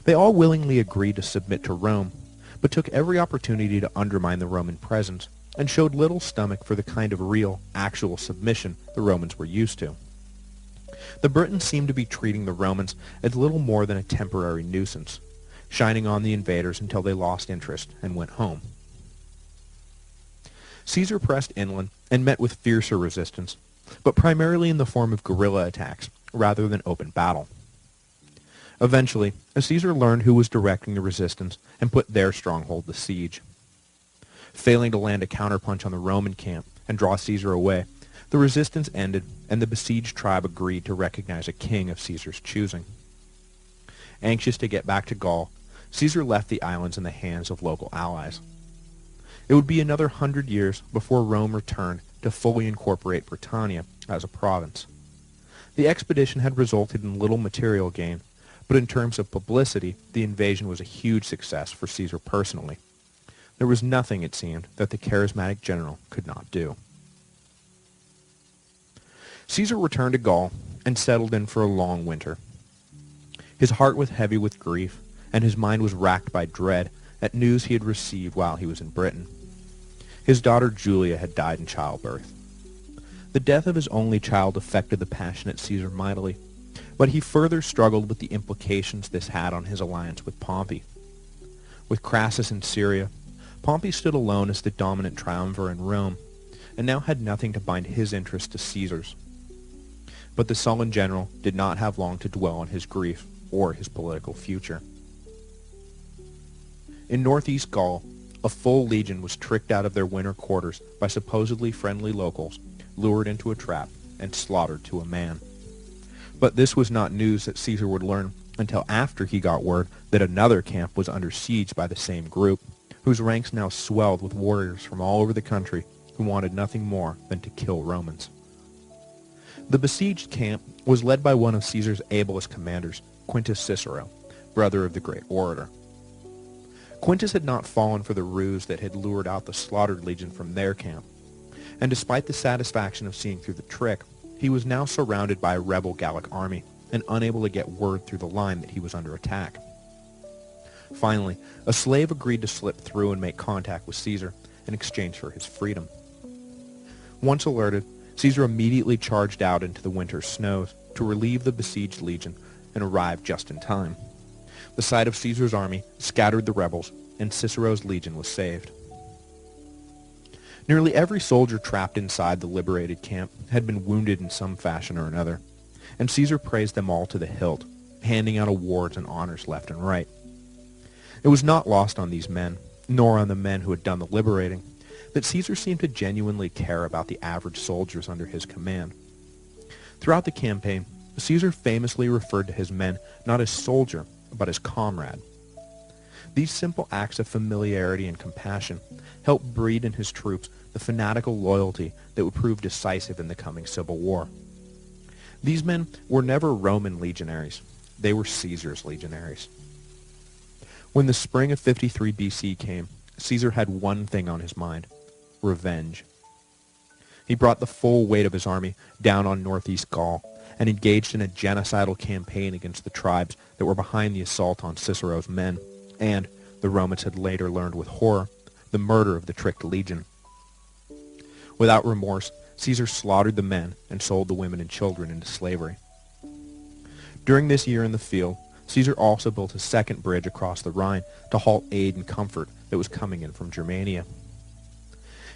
They all willingly agreed to submit to Rome, but took every opportunity to undermine the Roman presence and showed little stomach for the kind of real, actual submission the Romans were used to. The Britons seemed to be treating the Romans as little more than a temporary nuisance, shining on the invaders until they lost interest and went home. Caesar pressed inland and met with fiercer resistance, but primarily in the form of guerrilla attacks rather than open battle. Eventually, Caesar learned who was directing the resistance and put their stronghold to siege. Failing to land a counterpunch on the Roman camp and draw Caesar away, the resistance ended and the besieged tribe agreed to recognize a king of Caesar's choosing. Anxious to get back to Gaul, Caesar left the islands in the hands of local allies. It would be another 100 years before Rome returned to fully incorporate Britannia as a province. The expedition had resulted in little material gain, but in terms of publicity, the invasion was a huge success for Caesar personally. There was nothing, it seemed, that the charismatic general could not do. Caesar returned to Gaul and settled in for a long winter. His heart was heavy with grief, and his mind was racked by dread at news he had received while he was in Britain. His daughter Julia had died in childbirth. The death of his only child affected the passionate Caesar mightily, but he further struggled with the implications this had on his alliance with Pompey. With Crassus in Syria, Pompey stood alone as the dominant triumvir in Rome, and now had nothing to bind his interest to Caesar's. But the sullen general did not have long to dwell on his grief or his political future. In northeast Gaul, a full legion was tricked out of their winter quarters by supposedly friendly locals, lured into a trap, and slaughtered to a man. But this was not news that Caesar would learn until after he got word that another camp was under siege by the same group, whose ranks now swelled with warriors from all over the country who wanted nothing more than to kill Romans. The besieged camp was led by one of Caesar's ablest commanders, Quintus Cicero, brother of the great orator. Quintus had not fallen for the ruse that had lured out the slaughtered legion from their camp, and despite the satisfaction of seeing through the trick, he was now surrounded by a rebel Gallic army and unable to get word through the line that he was under attack. Finally, a slave agreed to slip through and make contact with Caesar in exchange for his freedom. Once alerted, Caesar immediately charged out into the winter snows to relieve the besieged legion and arrived just in time. The sight of Caesar's army scattered the rebels, and Cicero's legion was saved. Nearly every soldier trapped inside the liberated camp had been wounded in some fashion or another, and Caesar praised them all to the hilt, handing out awards and honors left and right. It was not lost on these men, nor on the men who had done the liberating, that Caesar seemed to genuinely care about the average soldiers under his command. Throughout the campaign, Caesar famously referred to his men not as soldier, but as comrade. These simple acts of familiarity and compassion helped breed in his troops the fanatical loyalty that would prove decisive in the coming civil war. These men were never Roman legionaries. They were Caesar's legionaries. When the spring of 53 BC came, Caesar had one thing on his mind: revenge. He brought the full weight of his army down on northeast Gaul and engaged in a genocidal campaign against the tribes that were behind the assault on Cicero's men, and, the Romans had later learned with horror, the murder of the tricked legion. Without remorse, Caesar slaughtered the men and sold the women and children into slavery. During this year in the field, Caesar also built a second bridge across the Rhine to halt aid and comfort that was coming in from Germania.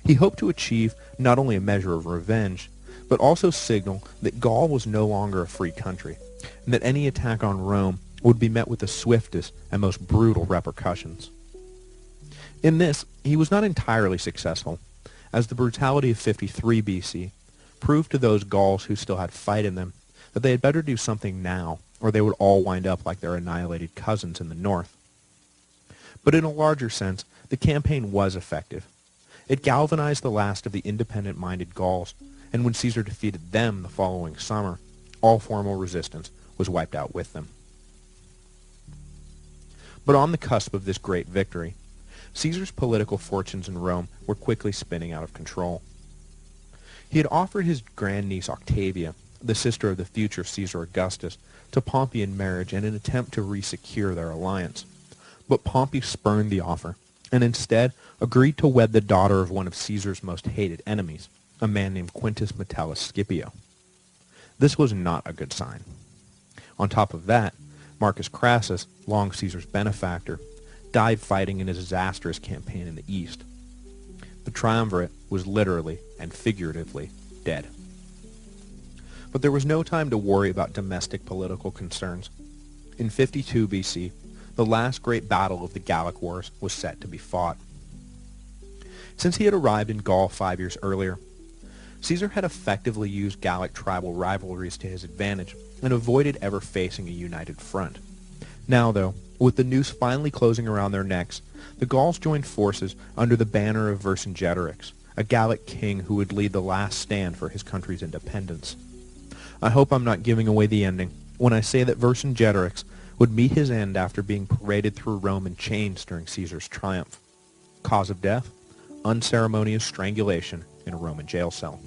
He hoped to achieve not only a measure of revenge, but also signal that Gaul was no longer a free country, and that any attack on Rome would be met with the swiftest and most brutal repercussions. In this, he was not entirely successful, as the brutality of 53 BC proved to those Gauls who still had fight in them that they had better do something now, or they would all wind up like their annihilated cousins in the north. But in a larger sense, the campaign was effective. It galvanized the last of the independent-minded Gauls, and when Caesar defeated them the following summer, all formal resistance was wiped out with them. But on the cusp of this great victory, Caesar's political fortunes in Rome were quickly spinning out of control. He had offered his grandniece Octavia, the sister of the future Caesar Augustus, to Pompey in marriage in an attempt to re-secure their alliance. But Pompey spurned the offer, and instead agreed to wed the daughter of one of Caesar's most hated enemies, a man named Quintus Metellus Scipio. This was not a good sign. On top of that, Marcus Crassus, long Caesar's benefactor, died fighting in a disastrous campaign in the east. The triumvirate was literally and figuratively dead. But there was no time to worry about domestic political concerns. In 52 BC, the last great battle of the Gallic Wars was set to be fought. Since he had arrived in Gaul 5 years earlier, Caesar had effectively used Gallic tribal rivalries to his advantage and avoided ever facing a united front. Now, though, with the noose finally closing around their necks, the Gauls joined forces under the banner of Vercingetorix, a Gallic king who would lead the last stand for his country's independence. I hope I'm not giving away the ending when I say that Vercingetorix would meet his end after being paraded through Rome in chains during Caesar's triumph. Cause of death? Unceremonious strangulation in a Roman jail cell.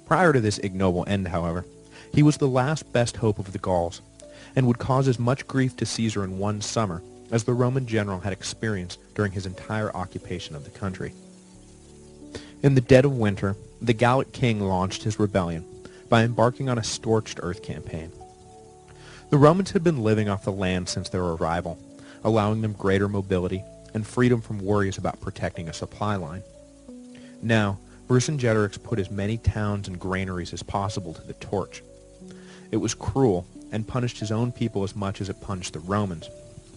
Prior to this ignoble end, however, he was the last best hope of the Gauls, and would cause as much grief to Caesar in one summer as the Roman general had experienced during his entire occupation of the country. In the dead of winter, the Gallic king launched his rebellion by embarking on a scorched earth campaign. The Romans had been living off the land since their arrival, allowing them greater mobility and freedom from worries about protecting a supply line. Now, Vercingetorix put as many towns and granaries as possible to the torch. It was cruel and punished his own people as much as it punished the Romans,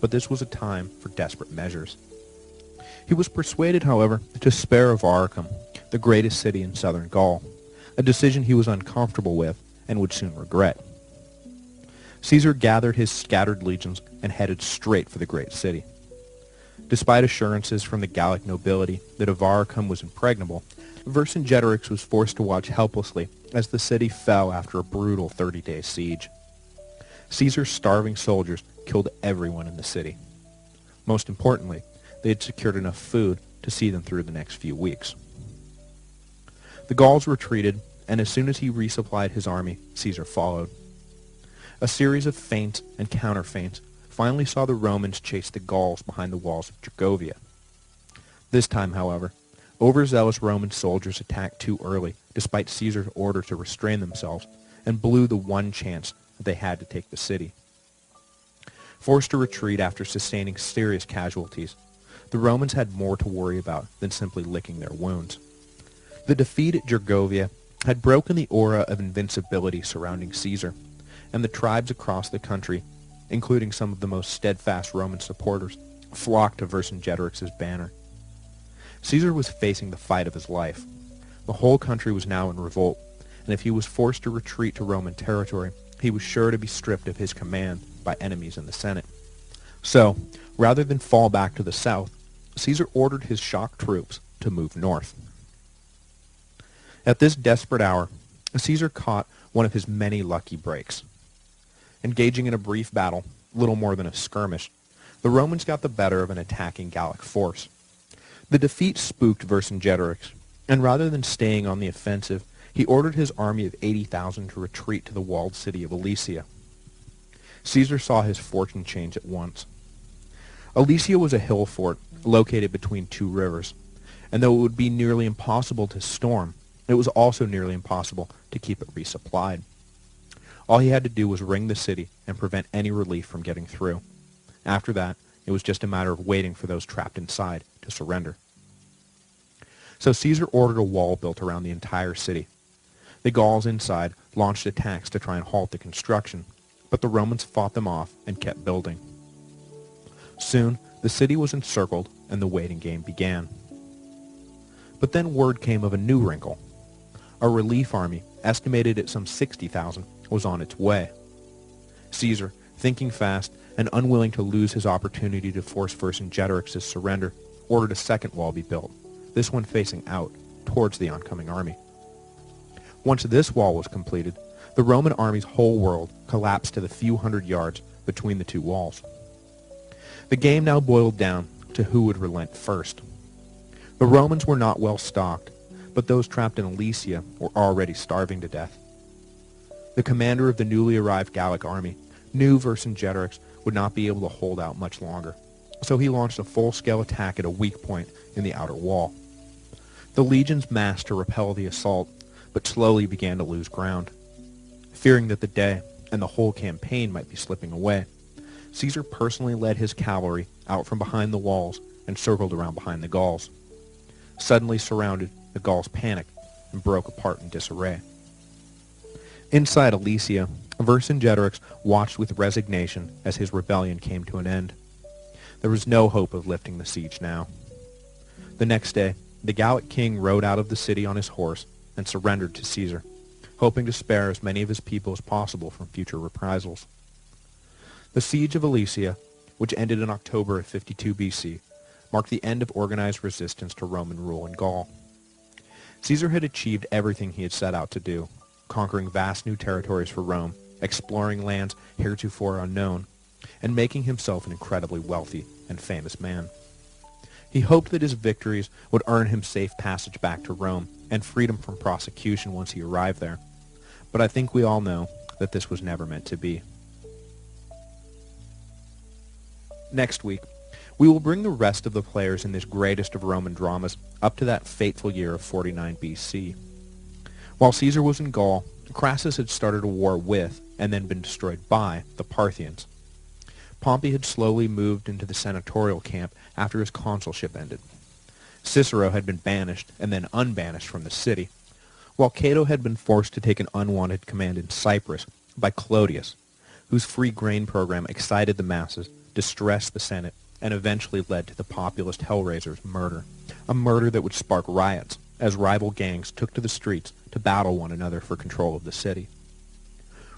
but this was a time for desperate measures. He was persuaded, however, to spare Avaricum, the greatest city in southern Gaul, a decision he was uncomfortable with and would soon regret. Caesar gathered his scattered legions and headed straight for the great city. Despite assurances from the Gallic nobility that Avaricum was impregnable, Vercingetorix was forced to watch helplessly as the city fell after a brutal 30-day siege. Caesar's starving soldiers killed everyone in the city. Most importantly, they had secured enough food to see them through the next few weeks. The Gauls retreated, and as soon as he resupplied his army, Caesar followed. A series of feints and counterfeints finally saw the Romans chase the Gauls behind the walls of Gergovia. This time, however, overzealous Roman soldiers attacked too early, despite Caesar's order to restrain themselves, and blew the one chance that they had to take the city. Forced to retreat after sustaining serious casualties, the Romans had more to worry about than simply licking their wounds. The defeat at Gergovia had broken the aura of invincibility surrounding Caesar, and the tribes across the country, including some of the most steadfast Roman supporters, flocked to Vercingetorix's banner. Caesar was facing the fight of his life. The whole country was now in revolt, and if he was forced to retreat to Roman territory, he was sure to be stripped of his command by enemies in the Senate. So, rather than fall back to the south, Caesar ordered his shock troops to move north. At this desperate hour, Caesar caught one of his many lucky breaks. Engaging in a brief battle, little more than a skirmish, the Romans got the better of an attacking Gallic force. The defeat spooked Vercingetorix, and rather than staying on the offensive, he ordered his army of 80,000 to retreat to the walled city of Alesia. Caesar saw his fortune change at once. Alesia was a hill fort located between two rivers, and though it would be nearly impossible to storm, it was also nearly impossible to keep it resupplied. All he had to do was ring the city and prevent any relief from getting through. After that, it was just a matter of waiting for those trapped inside to surrender. So Caesar ordered a wall built around the entire city. The Gauls inside launched attacks to try and halt the construction, but the Romans fought them off and kept building. Soon, the city was encircled and the waiting game began. But then word came of a new wrinkle. A relief army, estimated at some 60,000, was on its way. Caesar, thinking fast and unwilling to lose his opportunity to force Vercingetorix's surrender, ordered a second wall be built, this one facing out, towards the oncoming army. Once this wall was completed, the Roman army's whole world collapsed to the few hundred yards between the two walls. The game now boiled down to who would relent first. The Romans were not well stocked, but those trapped in Alesia were already starving to death. The commander of the newly arrived Gallic army knew Vercingetorix would not be able to hold out much longer, so he launched a full-scale attack at a weak point in the outer wall. The legions massed to repel the assault, but slowly began to lose ground. Fearing that the day and the whole campaign might be slipping away, Caesar personally led his cavalry out from behind the walls and circled around behind the Gauls. Suddenly surrounded, the Gauls panicked and broke apart in disarray. Inside Alesia, Vercingetorix watched with resignation as his rebellion came to an end. There was no hope of lifting the siege now. The next day, the Gallic king rode out of the city on his horse and surrendered to Caesar, hoping to spare as many of his people as possible from future reprisals. The siege of Alesia, which ended in October of 52 BC, marked the end of organized resistance to Roman rule in Gaul. Caesar had achieved everything he had set out to do, conquering vast new territories for Rome, exploring lands heretofore unknown, and making himself an incredibly wealthy and famous man. He hoped that his victories would earn him safe passage back to Rome and freedom from prosecution once he arrived there, but I think we all know that this was never meant to be. Next week, we will bring the rest of the players in this greatest of Roman dramas up to that fateful year of 49 BC. While Caesar was in Gaul, Crassus had started a war with, and then been destroyed by, the Parthians. Pompey had slowly moved into the senatorial camp after his consulship ended. Cicero had been banished and then unbanished from the city, while Cato had been forced to take an unwanted command in Cyprus by Clodius, whose free grain program excited the masses, distressed the Senate, and eventually led to the populist Hellraiser's murder, a murder that would spark riots as rival gangs took to the streets to battle one another for control of the city.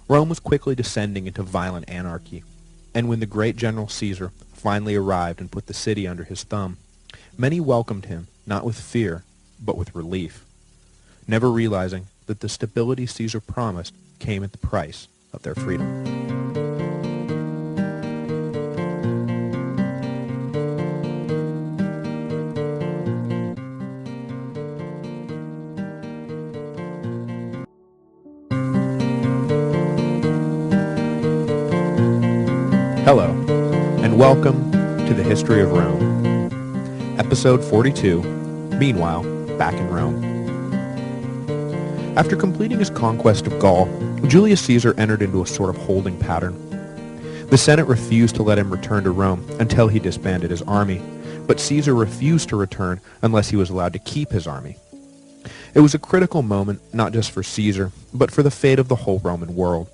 Rome was quickly descending into violent anarchy, and when the great General Caesar finally arrived and put the city under his thumb, many welcomed him not with fear, but with relief, never realizing that the stability Caesar promised came at the price of their freedom. Hello, and welcome to the History of Rome. Episode 42, Meanwhile, Back in Rome. After completing his conquest of Gaul, Julius Caesar entered into a sort of holding pattern. The Senate refused to let him return to Rome until he disbanded his army, but Caesar refused to return unless he was allowed to keep his army. It was a critical moment, not just for Caesar, but for the fate of the whole Roman world.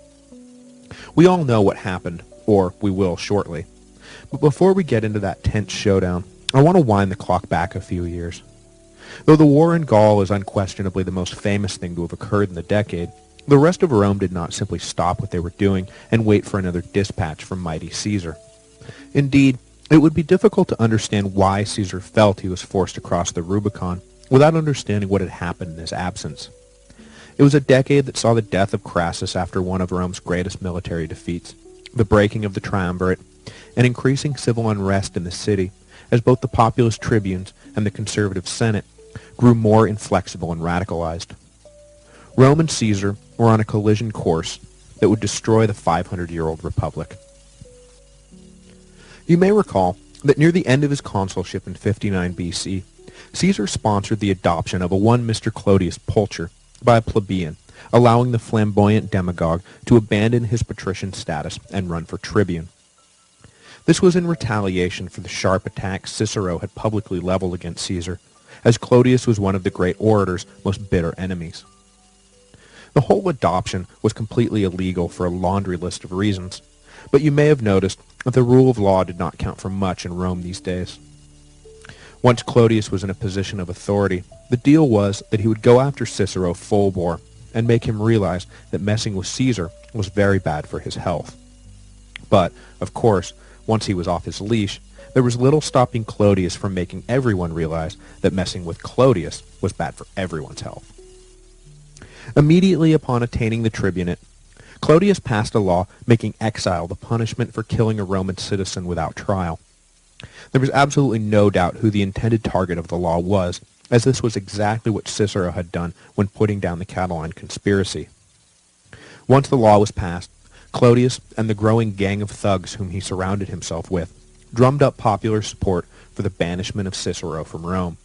We all know what happened, or we will shortly. But before we get into that tense showdown, I want to wind the clock back a few years. Though the war in Gaul is unquestionably the most famous thing to have occurred in the decade, the rest of Rome did not simply stop what they were doing and wait for another dispatch from mighty Caesar. Indeed, it would be difficult to understand why Caesar felt he was forced to cross the Rubicon without understanding what had happened in his absence. It was a decade that saw the death of Crassus after one of Rome's greatest military defeats, the breaking of the triumvirate, and increasing civil unrest in the city as both the populist tribunes and the conservative Senate grew more inflexible and radicalized. Rome and Caesar were on a collision course that would destroy the 500-year-old republic. You may recall that near the end of his consulship in 59 BC, Caesar sponsored the adoption of a one Mr. Clodius Pulcher by a plebeian, allowing the flamboyant demagogue to abandon his patrician status and run for tribune. This was in retaliation for the sharp attacks Cicero had publicly leveled against Caesar, as Clodius was one of the great orator's most bitter enemies. The whole adoption was completely illegal for a laundry list of reasons, but you may have noticed that the rule of law did not count for much in Rome these days. Once Clodius was in a position of authority, the deal was that he would go after Cicero full bore and make him realize that messing with Caesar was very bad for his health. But, of course, once he was off his leash, there was little stopping Clodius from making everyone realize that messing with Clodius was bad for everyone's health. Immediately upon attaining the tribunate, Clodius passed a law making exile the punishment for killing a Roman citizen without trial. There was absolutely no doubt who the intended target of the law was, as this was exactly what Cicero had done when putting down the Catiline conspiracy. Once the law was passed, Clodius and the growing gang of thugs whom he surrounded himself with drummed up popular support for the banishment of Cicero from Rome.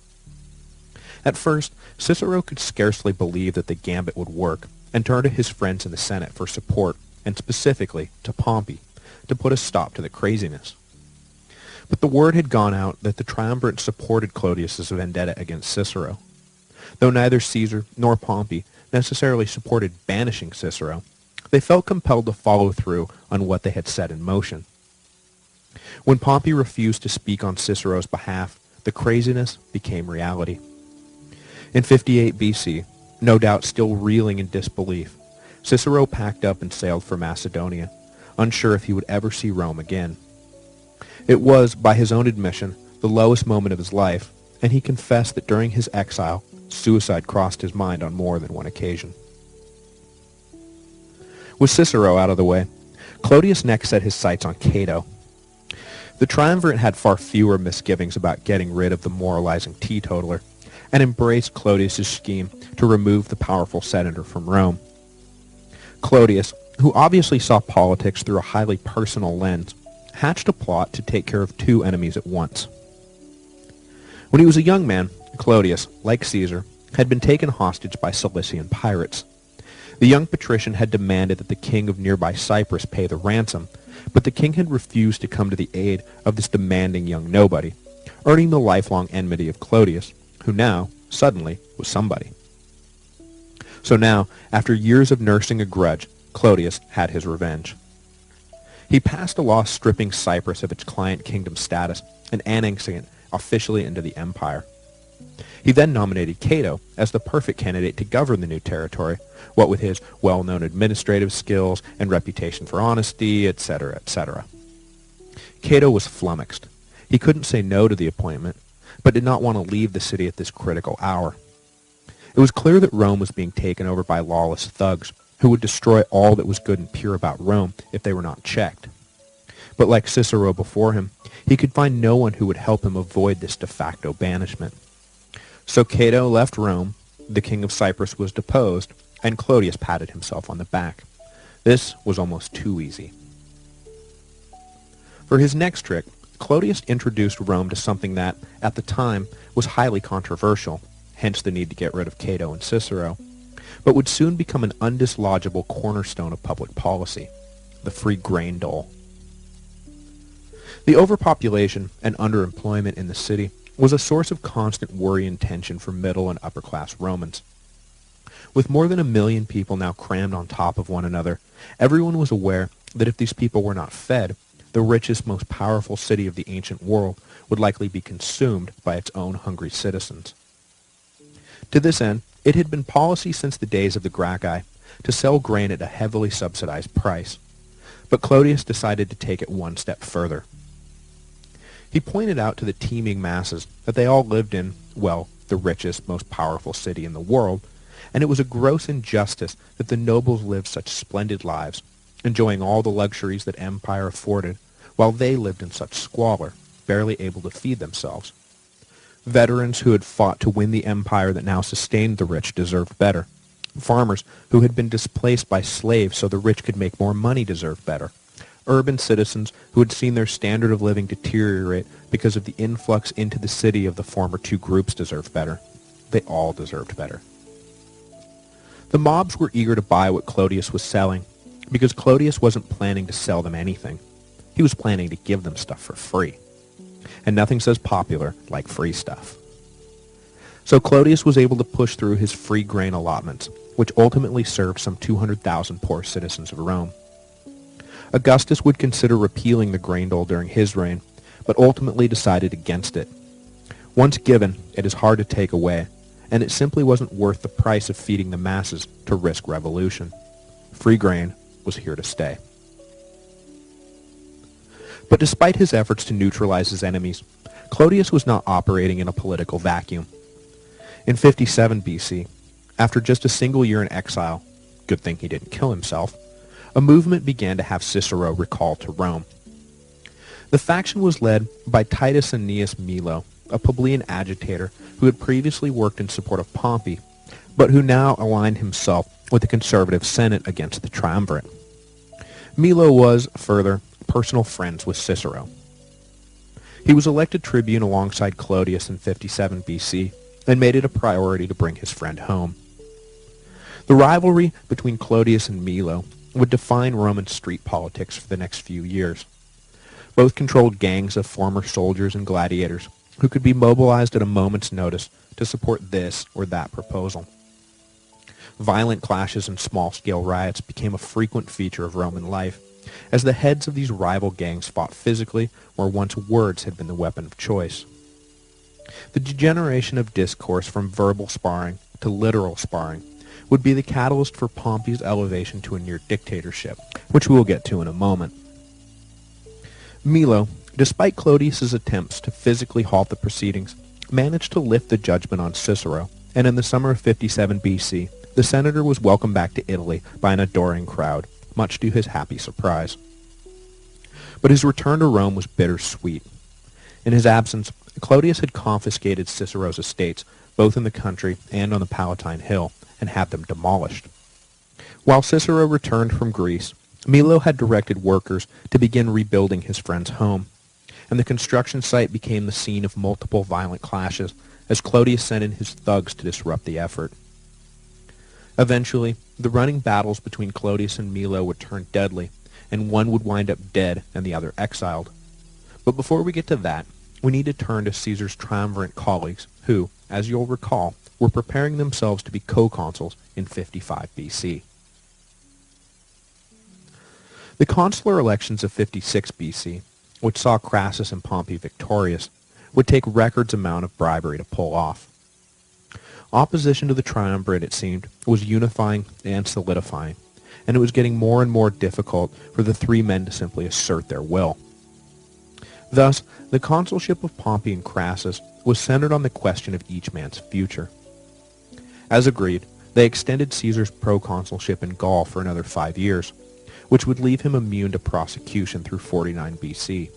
At first, Cicero could scarcely believe that the gambit would work, and turned to his friends in the Senate for support, and specifically to Pompey, to put a stop to the craziness. But the word had gone out that the triumvirate supported Clodius's vendetta against Cicero. Though neither Caesar nor Pompey necessarily supported banishing Cicero, they felt compelled to follow through on what they had set in motion. When Pompey refused to speak on Cicero's behalf, the craziness became reality. In 58 BC, no doubt still reeling in disbelief, Cicero packed up and sailed for Macedonia, unsure if he would ever see Rome again. It was, by his own admission, the lowest moment of his life, and he confessed that during his exile, suicide crossed his mind on more than one occasion. With Cicero out of the way, Clodius next set his sights on Cato. The triumvirate had far fewer misgivings about getting rid of the moralizing teetotaler, and embraced Clodius's scheme to remove the powerful senator from Rome. Clodius, who obviously saw politics through a highly personal lens, hatched a plot to take care of two enemies at once. When he was a young man, Clodius, like Caesar, had been taken hostage by Cilician pirates. The young patrician had demanded that the king of nearby Cyprus pay the ransom, but the king had refused to come to the aid of this demanding young nobody, earning the lifelong enmity of Clodius, who now, suddenly, was somebody. So now, after years of nursing a grudge, Clodius had his revenge. He passed a law stripping Cyprus of its client kingdom status and annexing it officially into the empire. He then nominated Cato as the perfect candidate to govern the new territory, what with his well-known administrative skills and reputation for honesty, etc., etc. Cato was flummoxed. He couldn't say no to the appointment, but did not want to leave the city at this critical hour. It was clear that Rome was being taken over by lawless thugs, who would destroy all that was good and pure about Rome if they were not checked. But like Cicero before him, he could find no one who would help him avoid this de facto banishment. So Cato left Rome, the king of Cyprus was deposed, and Clodius patted himself on the back. This was almost too easy. For his next trick, Clodius introduced Rome to something that, at the time, was highly controversial, hence the need to get rid of Cato and Cicero, but would soon become an undislodgeable cornerstone of public policy, the free grain dole. The overpopulation and underemployment in the city was a source of constant worry and tension for middle and upper-class Romans. With more than 1 million people now crammed on top of one another, everyone was aware that if these people were not fed, the richest, most powerful city of the ancient world would likely be consumed by its own hungry citizens. To this end, it had been policy since the days of the Gracchi to sell grain at a heavily subsidized price, but Clodius decided to take it one step further. He pointed out to the teeming masses that they all lived in, well, the richest, most powerful city in the world, and it was a gross injustice that the nobles lived such splendid lives, enjoying all the luxuries that empire afforded, while they lived in such squalor, barely able to feed themselves. Veterans who had fought to win the empire that now sustained the rich deserved better. Farmers who had been displaced by slaves so the rich could make more money deserved better. Urban citizens who had seen their standard of living deteriorate because of the influx into the city of the former two groups deserved better. They all deserved better. The mobs were eager to buy what Clodius was selling, because Clodius wasn't planning to sell them anything. He was planning to give them stuff for free. And nothing says popular like free stuff. So Clodius was able to push through his free grain allotments, which ultimately served some 200,000 poor citizens of Rome. Augustus would consider repealing the grain dole during his reign, but ultimately decided against it. Once given, it is hard to take away, and it simply wasn't worth the price of feeding the masses to risk revolution. Free grain was here to stay. But despite his efforts to neutralize his enemies, Clodius was not operating in a political vacuum. In 57 BC, after just a single year in exile, good thing he didn't kill himself, a movement began to have Cicero recalled to Rome. The faction was led by Titus Annius Milo, a plebeian agitator who had previously worked in support of Pompey, but who now aligned himself with the conservative Senate against the triumvirate. Milo was, further, personal friends with Cicero. He was elected tribune alongside Clodius in 57 BC and made it a priority to bring his friend home. The rivalry between Clodius and Milo would define Roman street politics for the next few years. Both controlled gangs of former soldiers and gladiators who could be mobilized at a moment's notice to support this or that proposal. Violent clashes and small-scale riots became a frequent feature of Roman life, as the heads of these rival gangs fought physically where once words had been the weapon of choice. The degeneration of discourse from verbal sparring to literal sparring would be the catalyst for Pompey's elevation to a near dictatorship, which we will get to in a moment. Milo, despite Clodius's attempts to physically halt the proceedings, managed to lift the judgment on Cicero, and in the summer of 57 BC, the senator was welcomed back to Italy by an adoring crowd, much to his happy surprise. But his return to Rome was bittersweet. In his absence, Clodius had confiscated Cicero's estates, both in the country and on the Palatine Hill, and had them demolished. While Cicero returned from Greece, Milo had directed workers to begin rebuilding his friend's home, and the construction site became the scene of multiple violent clashes as Clodius sent in his thugs to disrupt the effort. Eventually, the running battles between Clodius and Milo would turn deadly, and one would wind up dead and the other exiled. But before we get to that, we need to turn to Caesar's triumvirate colleagues who, as you'll recall, were preparing themselves to be co-consuls in 55 BC. The consular elections of 56 BC, which saw Crassus and Pompey victorious, would take records amount of bribery to pull off. Opposition to the triumvirate, it seemed, was unifying and solidifying, and it was getting more and more difficult for the three men to simply assert their will. Thus, the consulship of Pompey and Crassus was centered on the question of each man's future. As agreed, they extended Caesar's proconsulship in Gaul for another 5 years, which would leave him immune to prosecution through 49 BC.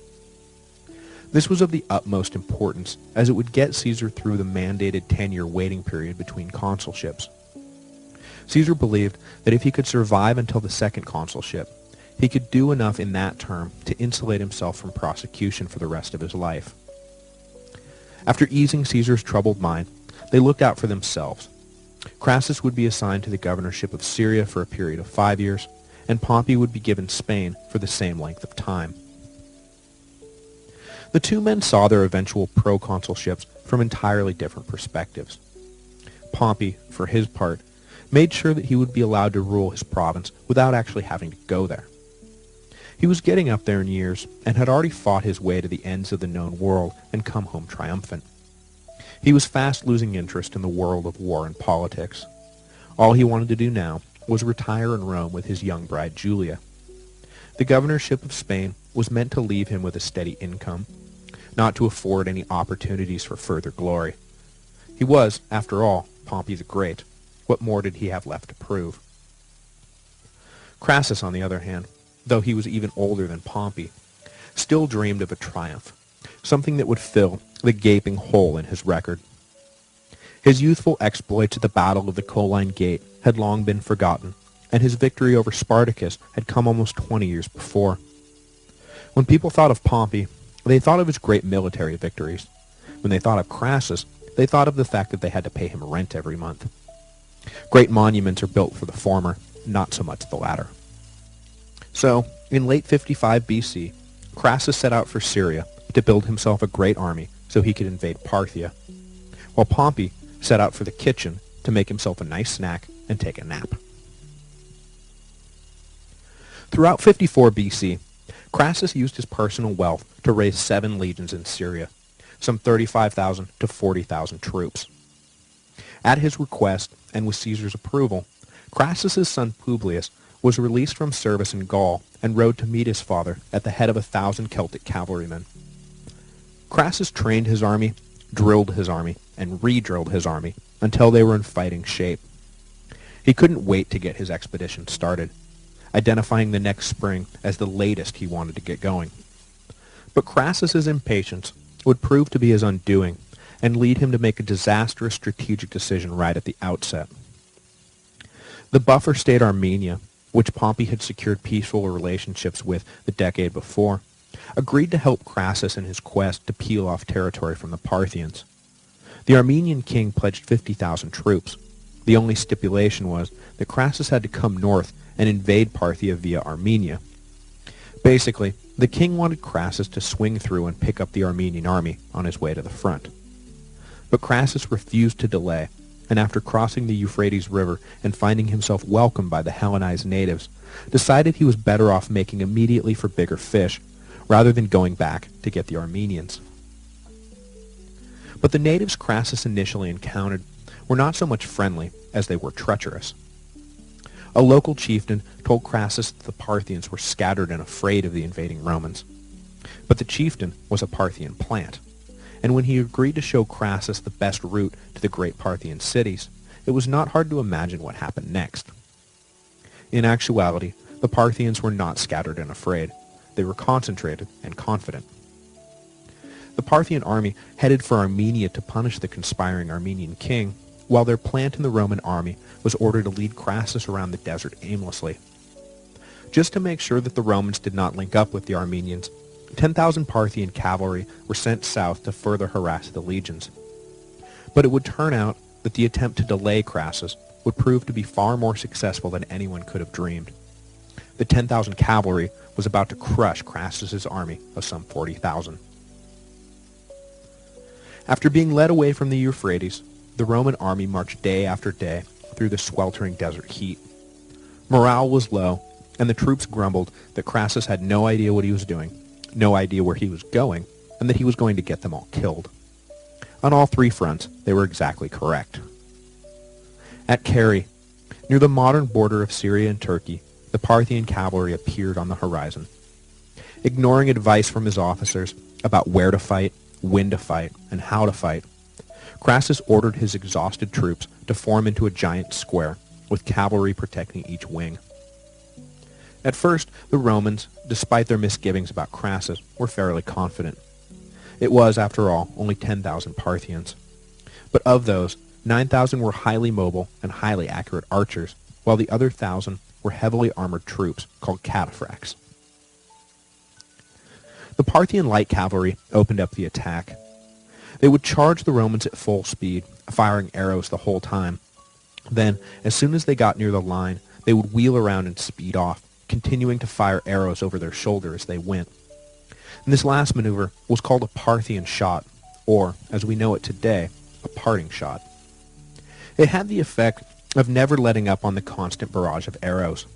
This was of the utmost importance, as it would get Caesar through the mandated 10-year waiting period between consulships. Caesar believed that if he could survive until the second consulship, he could do enough in that term to insulate himself from prosecution for the rest of his life. After easing Caesar's troubled mind, they looked out for themselves. Crassus would be assigned to the governorship of Syria for a period of 5 years, and Pompey would be given Spain for the same length of time. The two men saw their eventual proconsulships from entirely different perspectives. Pompey, for his part, made sure that he would be allowed to rule his province without actually having to go there. He was getting up there in years and had already fought his way to the ends of the known world and come home triumphant. He was fast losing interest in the world of war and politics. All he wanted to do now was retire in Rome with his young bride Julia. The governorship of Spain was meant to leave him with a steady income, not to afford any opportunities for further glory. He was, after all, Pompey the Great. What more did he have left to prove? Crassus, on the other hand, though he was even older than Pompey, still dreamed of a triumph, something that would fill the gaping hole in his record. His youthful exploits at the Battle of the Colline Gate had long been forgotten, and his victory over Spartacus had come almost 20 years before. When people thought of Pompey, they thought of his great military victories. When they thought of Crassus, they thought of the fact that they had to pay him rent every month. Great monuments are built for the former, not so much the latter. So, in late 55 BC, Crassus set out for Syria to build himself a great army so he could invade Parthia, while Pompey set out for the kitchen to make himself a nice snack and take a nap. Throughout 54 BC, Crassus used his personal wealth to raise 7 legions in Syria, some 35,000 to 40,000 troops. At his request, and with Caesar's approval, Crassus's son Publius was released from service in Gaul and rode to meet his father at the head of 1,000 Celtic cavalrymen. Crassus trained his army, drilled his army, and re-drilled his army until they were in fighting shape. He couldn't wait to get his expedition started, identifying the next spring as the latest he wanted to get going. But Crassus's impatience would prove to be his undoing and lead him to make a disastrous strategic decision right at the outset. The buffer state Armenia, which Pompey had secured peaceful relationships with the decade before, agreed to help Crassus in his quest to peel off territory from the Parthians. The Armenian king pledged 50,000 troops. The only stipulation was that Crassus had to come north and invade Parthia via Armenia. Basically, the king wanted Crassus to swing through and pick up the Armenian army on his way to the front. But Crassus refused to delay, and after crossing the Euphrates River and finding himself welcomed by the Hellenized natives, decided he was better off making immediately for bigger fish, rather than going back to get the Armenians. But the natives Crassus initially encountered were not so much friendly as they were treacherous. A local chieftain told Crassus that the Parthians were scattered and afraid of the invading Romans. But the chieftain was a Parthian plant, and when he agreed to show Crassus the best route to the great Parthian cities, it was not hard to imagine what happened next. In actuality, the Parthians were not scattered and afraid. They were concentrated and confident. The Parthian army headed for Armenia to punish the conspiring Armenian king, while their plant in the Roman army was ordered to lead Crassus around the desert aimlessly. Just to make sure that the Romans did not link up with the Armenians, 10,000 Parthian cavalry were sent south to further harass the legions. But it would turn out that the attempt to delay Crassus would prove to be far more successful than anyone could have dreamed. The 10,000 cavalry was about to crush Crassus's army of some 40,000. After being led away from the Euphrates, the Roman army marched day after day through the sweltering desert heat. Morale was low, and the troops grumbled that Crassus had no idea what he was doing, no idea where he was going, and that he was going to get them all killed. On all three fronts, they were exactly correct. At Carrhae, near the modern border of Syria and Turkey, the Parthian cavalry appeared on the horizon. Ignoring advice from his officers about where to fight, when to fight, and how to fight, Crassus ordered his exhausted troops to form into a giant square, with cavalry protecting each wing. At first, the Romans, despite their misgivings about Crassus, were fairly confident. It was, after all, only 10,000 Parthians. But of those, 9,000 were highly mobile and highly accurate archers, while the other 1,000 were heavily armored troops called cataphracts. The Parthian light cavalry opened up the attack. They would charge the Romans at full speed, firing arrows the whole time. Then, as soon as they got near the line, they would wheel around and speed off, continuing to fire arrows over their shoulder as they went. And this last maneuver was called a Parthian shot, or, as we know it today, a parting shot. It had the effect of never letting up on the constant barrage of arrows.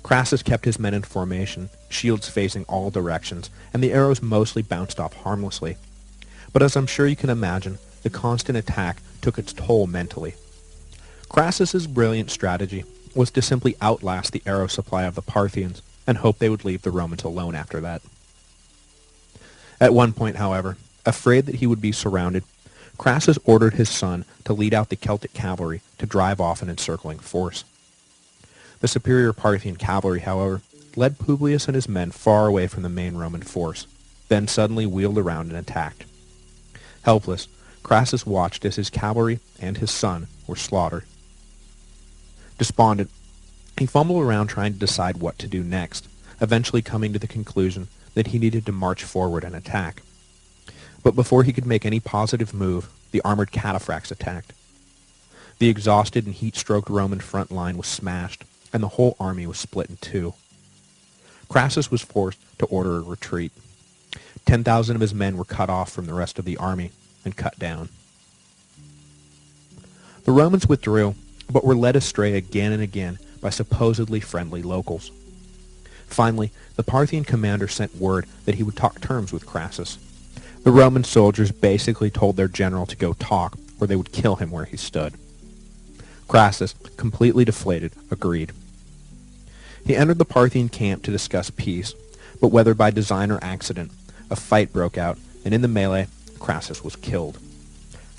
Crassus kept his men in formation, shields facing all directions, and the arrows mostly bounced off harmlessly. But as I'm sure you can imagine, the constant attack took its toll mentally. Crassus's brilliant strategy was to simply outlast the arrow supply of the Parthians and hope they would leave the Romans alone after that. At one point, however, afraid that he would be surrounded, Crassus ordered his son to lead out the Celtic cavalry to drive off an encircling force. The superior Parthian cavalry, however, led Publius and his men far away from the main Roman force, then suddenly wheeled around and attacked. Helpless, Crassus watched as his cavalry and his son were slaughtered. Despondent, he fumbled around trying to decide what to do next, eventually coming to the conclusion that he needed to march forward and attack. But before he could make any positive move, the armored cataphracts attacked. The exhausted and heat-stroked Roman front line was smashed, and the whole army was split in two. Crassus was forced to order a retreat. 10,000 of his men were cut off from the rest of the army and cut down. The Romans withdrew, but were led astray again and again by supposedly friendly locals. Finally, the Parthian commander sent word that he would talk terms with Crassus. The Roman soldiers basically told their general to go talk, or they would kill him where he stood. Crassus, completely deflated, agreed. He entered the Parthian camp to discuss peace, but whether by design or accident, a fight broke out, and in the melee, Crassus was killed.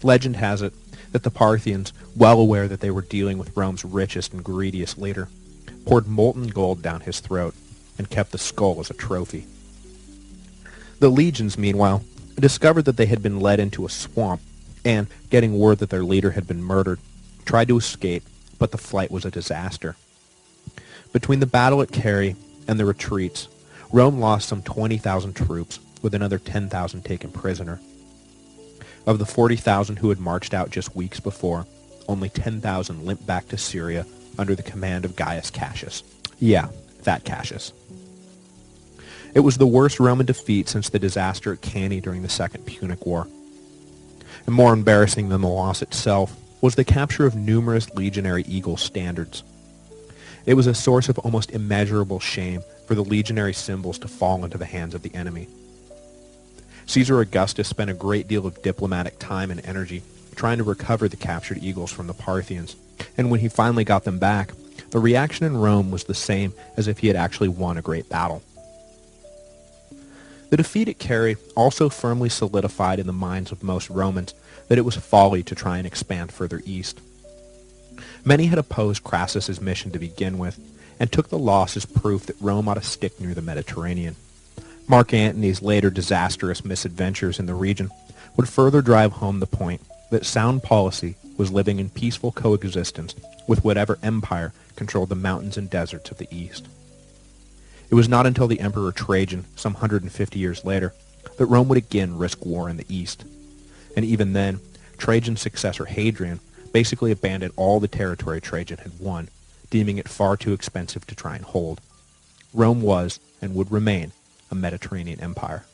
Legend has it that the Parthians, well aware that they were dealing with Rome's richest and greediest leader, poured molten gold down his throat and kept the skull as a trophy. The legions, meanwhile, discovered that they had been led into a swamp, and, getting word that their leader had been murdered, tried to escape, but the flight was a disaster. Between the battle at Carrhae and the retreats, Rome lost some 20,000 troops, with another 10,000 taken prisoner. Of the 40,000 who had marched out just weeks before, only 10,000 limped back to Syria under the command of Gaius Cassius. Yeah, that Cassius. It was the worst Roman defeat since the disaster at Cannae during the Second Punic War. And more embarrassing than the loss itself was the capture of numerous legionary eagle standards. It was a source of almost immeasurable shame for the legionary symbols to fall into the hands of the enemy. Caesar Augustus spent a great deal of diplomatic time and energy trying to recover the captured eagles from the Parthians, and when he finally got them back, the reaction in Rome was the same as if he had actually won a great battle. The defeat at Carrhae also firmly solidified in the minds of most Romans that it was folly to try and expand further east. Many had opposed Crassus's mission to begin with, and took the loss as proof that Rome ought to stick near the Mediterranean. Mark Antony's later disastrous misadventures in the region would further drive home the point that sound policy was living in peaceful coexistence with whatever empire controlled the mountains and deserts of the east. It was not until the Emperor Trajan, some 150 years later, that Rome would again risk war in the east. And even then, Trajan's successor Hadrian basically abandoned all the territory Trajan had won, deeming it far too expensive to try and hold. Rome was, and would remain, a Mediterranean empire.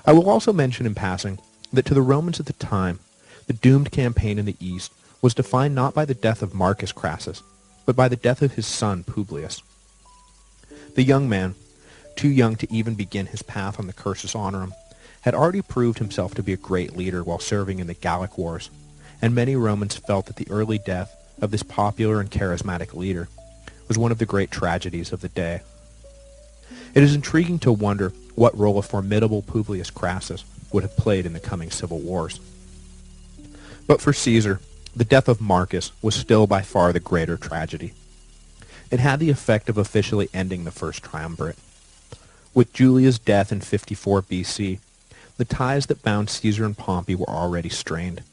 I will also mention in passing that to the Romans at the time, the doomed campaign in the east was defined not by the death of Marcus Crassus, but by the death of his son Publius. The young man, too young to even begin his path on the cursus honorum, had already proved himself to be a great leader while serving in the Gallic Wars, and many Romans felt that the early death of this popular and charismatic leader was one of the great tragedies of the day. It is intriguing to wonder what role a formidable Publius Crassus would have played in the coming civil wars. But for Caesar, the death of Marcus was still by far the greater tragedy. It had the effect of officially ending the First Triumvirate. With Julius' death in 54 BC, the ties that bound Caesar and Pompey were already strained.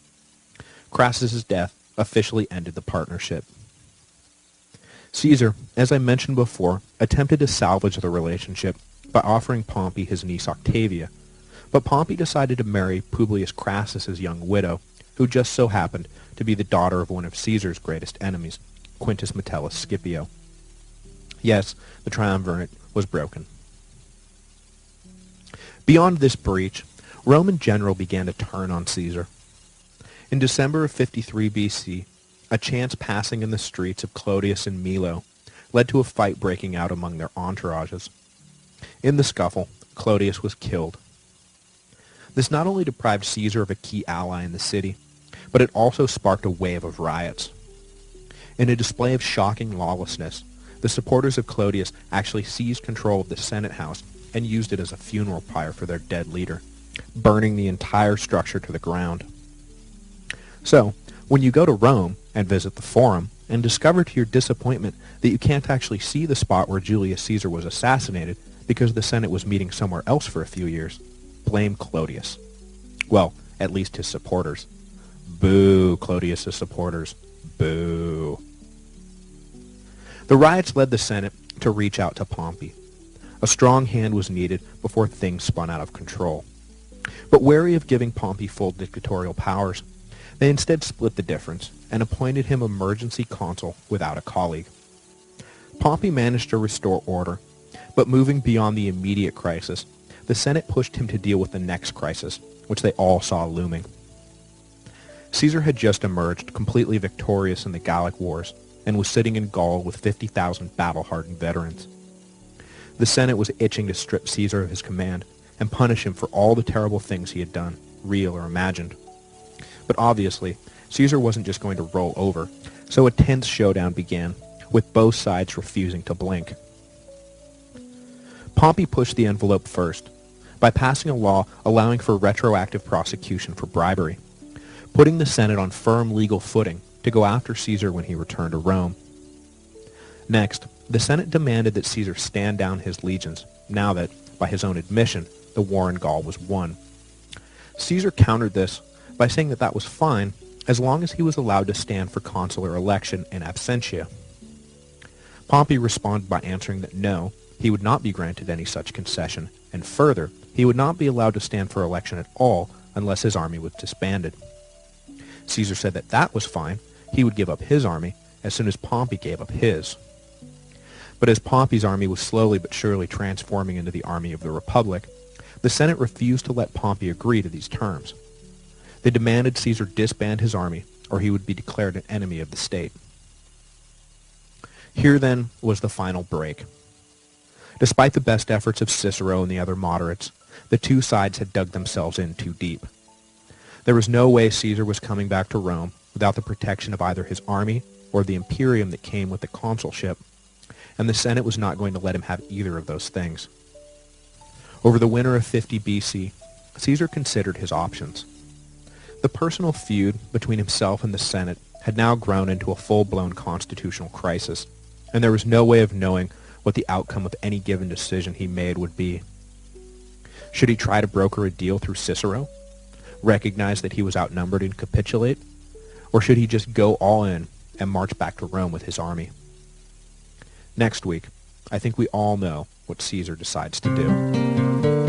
Crassus's death officially ended the partnership. Caesar, as I mentioned before, attempted to salvage the relationship by offering Pompey his niece Octavia, but Pompey decided to marry Publius Crassus's young widow, who just so happened to be the daughter of one of Caesar's greatest enemies, Quintus Metellus Scipio. Yes, the triumvirate was broken. Beyond this breach, Rome in general began to turn on Caesar. In December of 53 BC, a chance passing in the streets of Clodius and Milo led to a fight breaking out among their entourages. In the scuffle, Clodius was killed. This not only deprived Caesar of a key ally in the city, but it also sparked a wave of riots. In a display of shocking lawlessness, the supporters of Clodius actually seized control of the Senate House and used it as a funeral pyre for their dead leader, burning the entire structure to the ground. So, when you go to Rome and visit the Forum and discover to your disappointment that you can't actually see the spot where Julius Caesar was assassinated because the Senate was meeting somewhere else for a few years, blame Clodius. Well, at least his supporters. Boo, Clodius' supporters. Boo. The riots led the Senate to reach out to Pompey. A strong hand was needed before things spun out of control. But wary of giving Pompey full dictatorial powers, they instead split the difference and appointed him emergency consul without a colleague. Pompey managed to restore order, but moving beyond the immediate crisis, the Senate pushed him to deal with the next crisis, which they all saw looming. Caesar had just emerged completely victorious in the Gallic Wars and was sitting in Gaul with 50,000 battle-hardened veterans. The Senate was itching to strip Caesar of his command and punish him for all the terrible things he had done, real or imagined. But obviously, Caesar wasn't just going to roll over, so a tense showdown began, with both sides refusing to blink. Pompey pushed the envelope first, by passing a law allowing for retroactive prosecution for bribery, putting the Senate on firm legal footing to go after Caesar when he returned to Rome. Next, the Senate demanded that Caesar stand down his legions, now that, by his own admission, the war in Gaul was won. Caesar countered this by saying that was fine as long as he was allowed to stand for consular election in absentia. Pompey responded by answering that no, he would not be granted any such concession, and further, he would not be allowed to stand for election at all unless his army was disbanded. Caesar said that was fine. He would give up his army as soon as Pompey gave up his. But as Pompey's army was slowly but surely transforming into the army of the Republic, the Senate refused to let Pompey agree to these terms. They demanded Caesar disband his army, or he would be declared an enemy of the state. Here, then, was the final break. Despite the best efforts of Cicero and the other moderates, the two sides had dug themselves in too deep. There was no way Caesar was coming back to Rome without the protection of either his army or the imperium that came with the consulship, and the Senate was not going to let him have either of those things. Over the winter of 50 BC, Caesar considered his options. The personal feud between himself and the Senate had now grown into a full-blown constitutional crisis, and there was no way of knowing what the outcome of any given decision he made would be. Should he try to broker a deal through Cicero, recognize that he was outnumbered and capitulate, or should he just go all in and march back to Rome with his army? Next week, I think we all know what Caesar decides to do.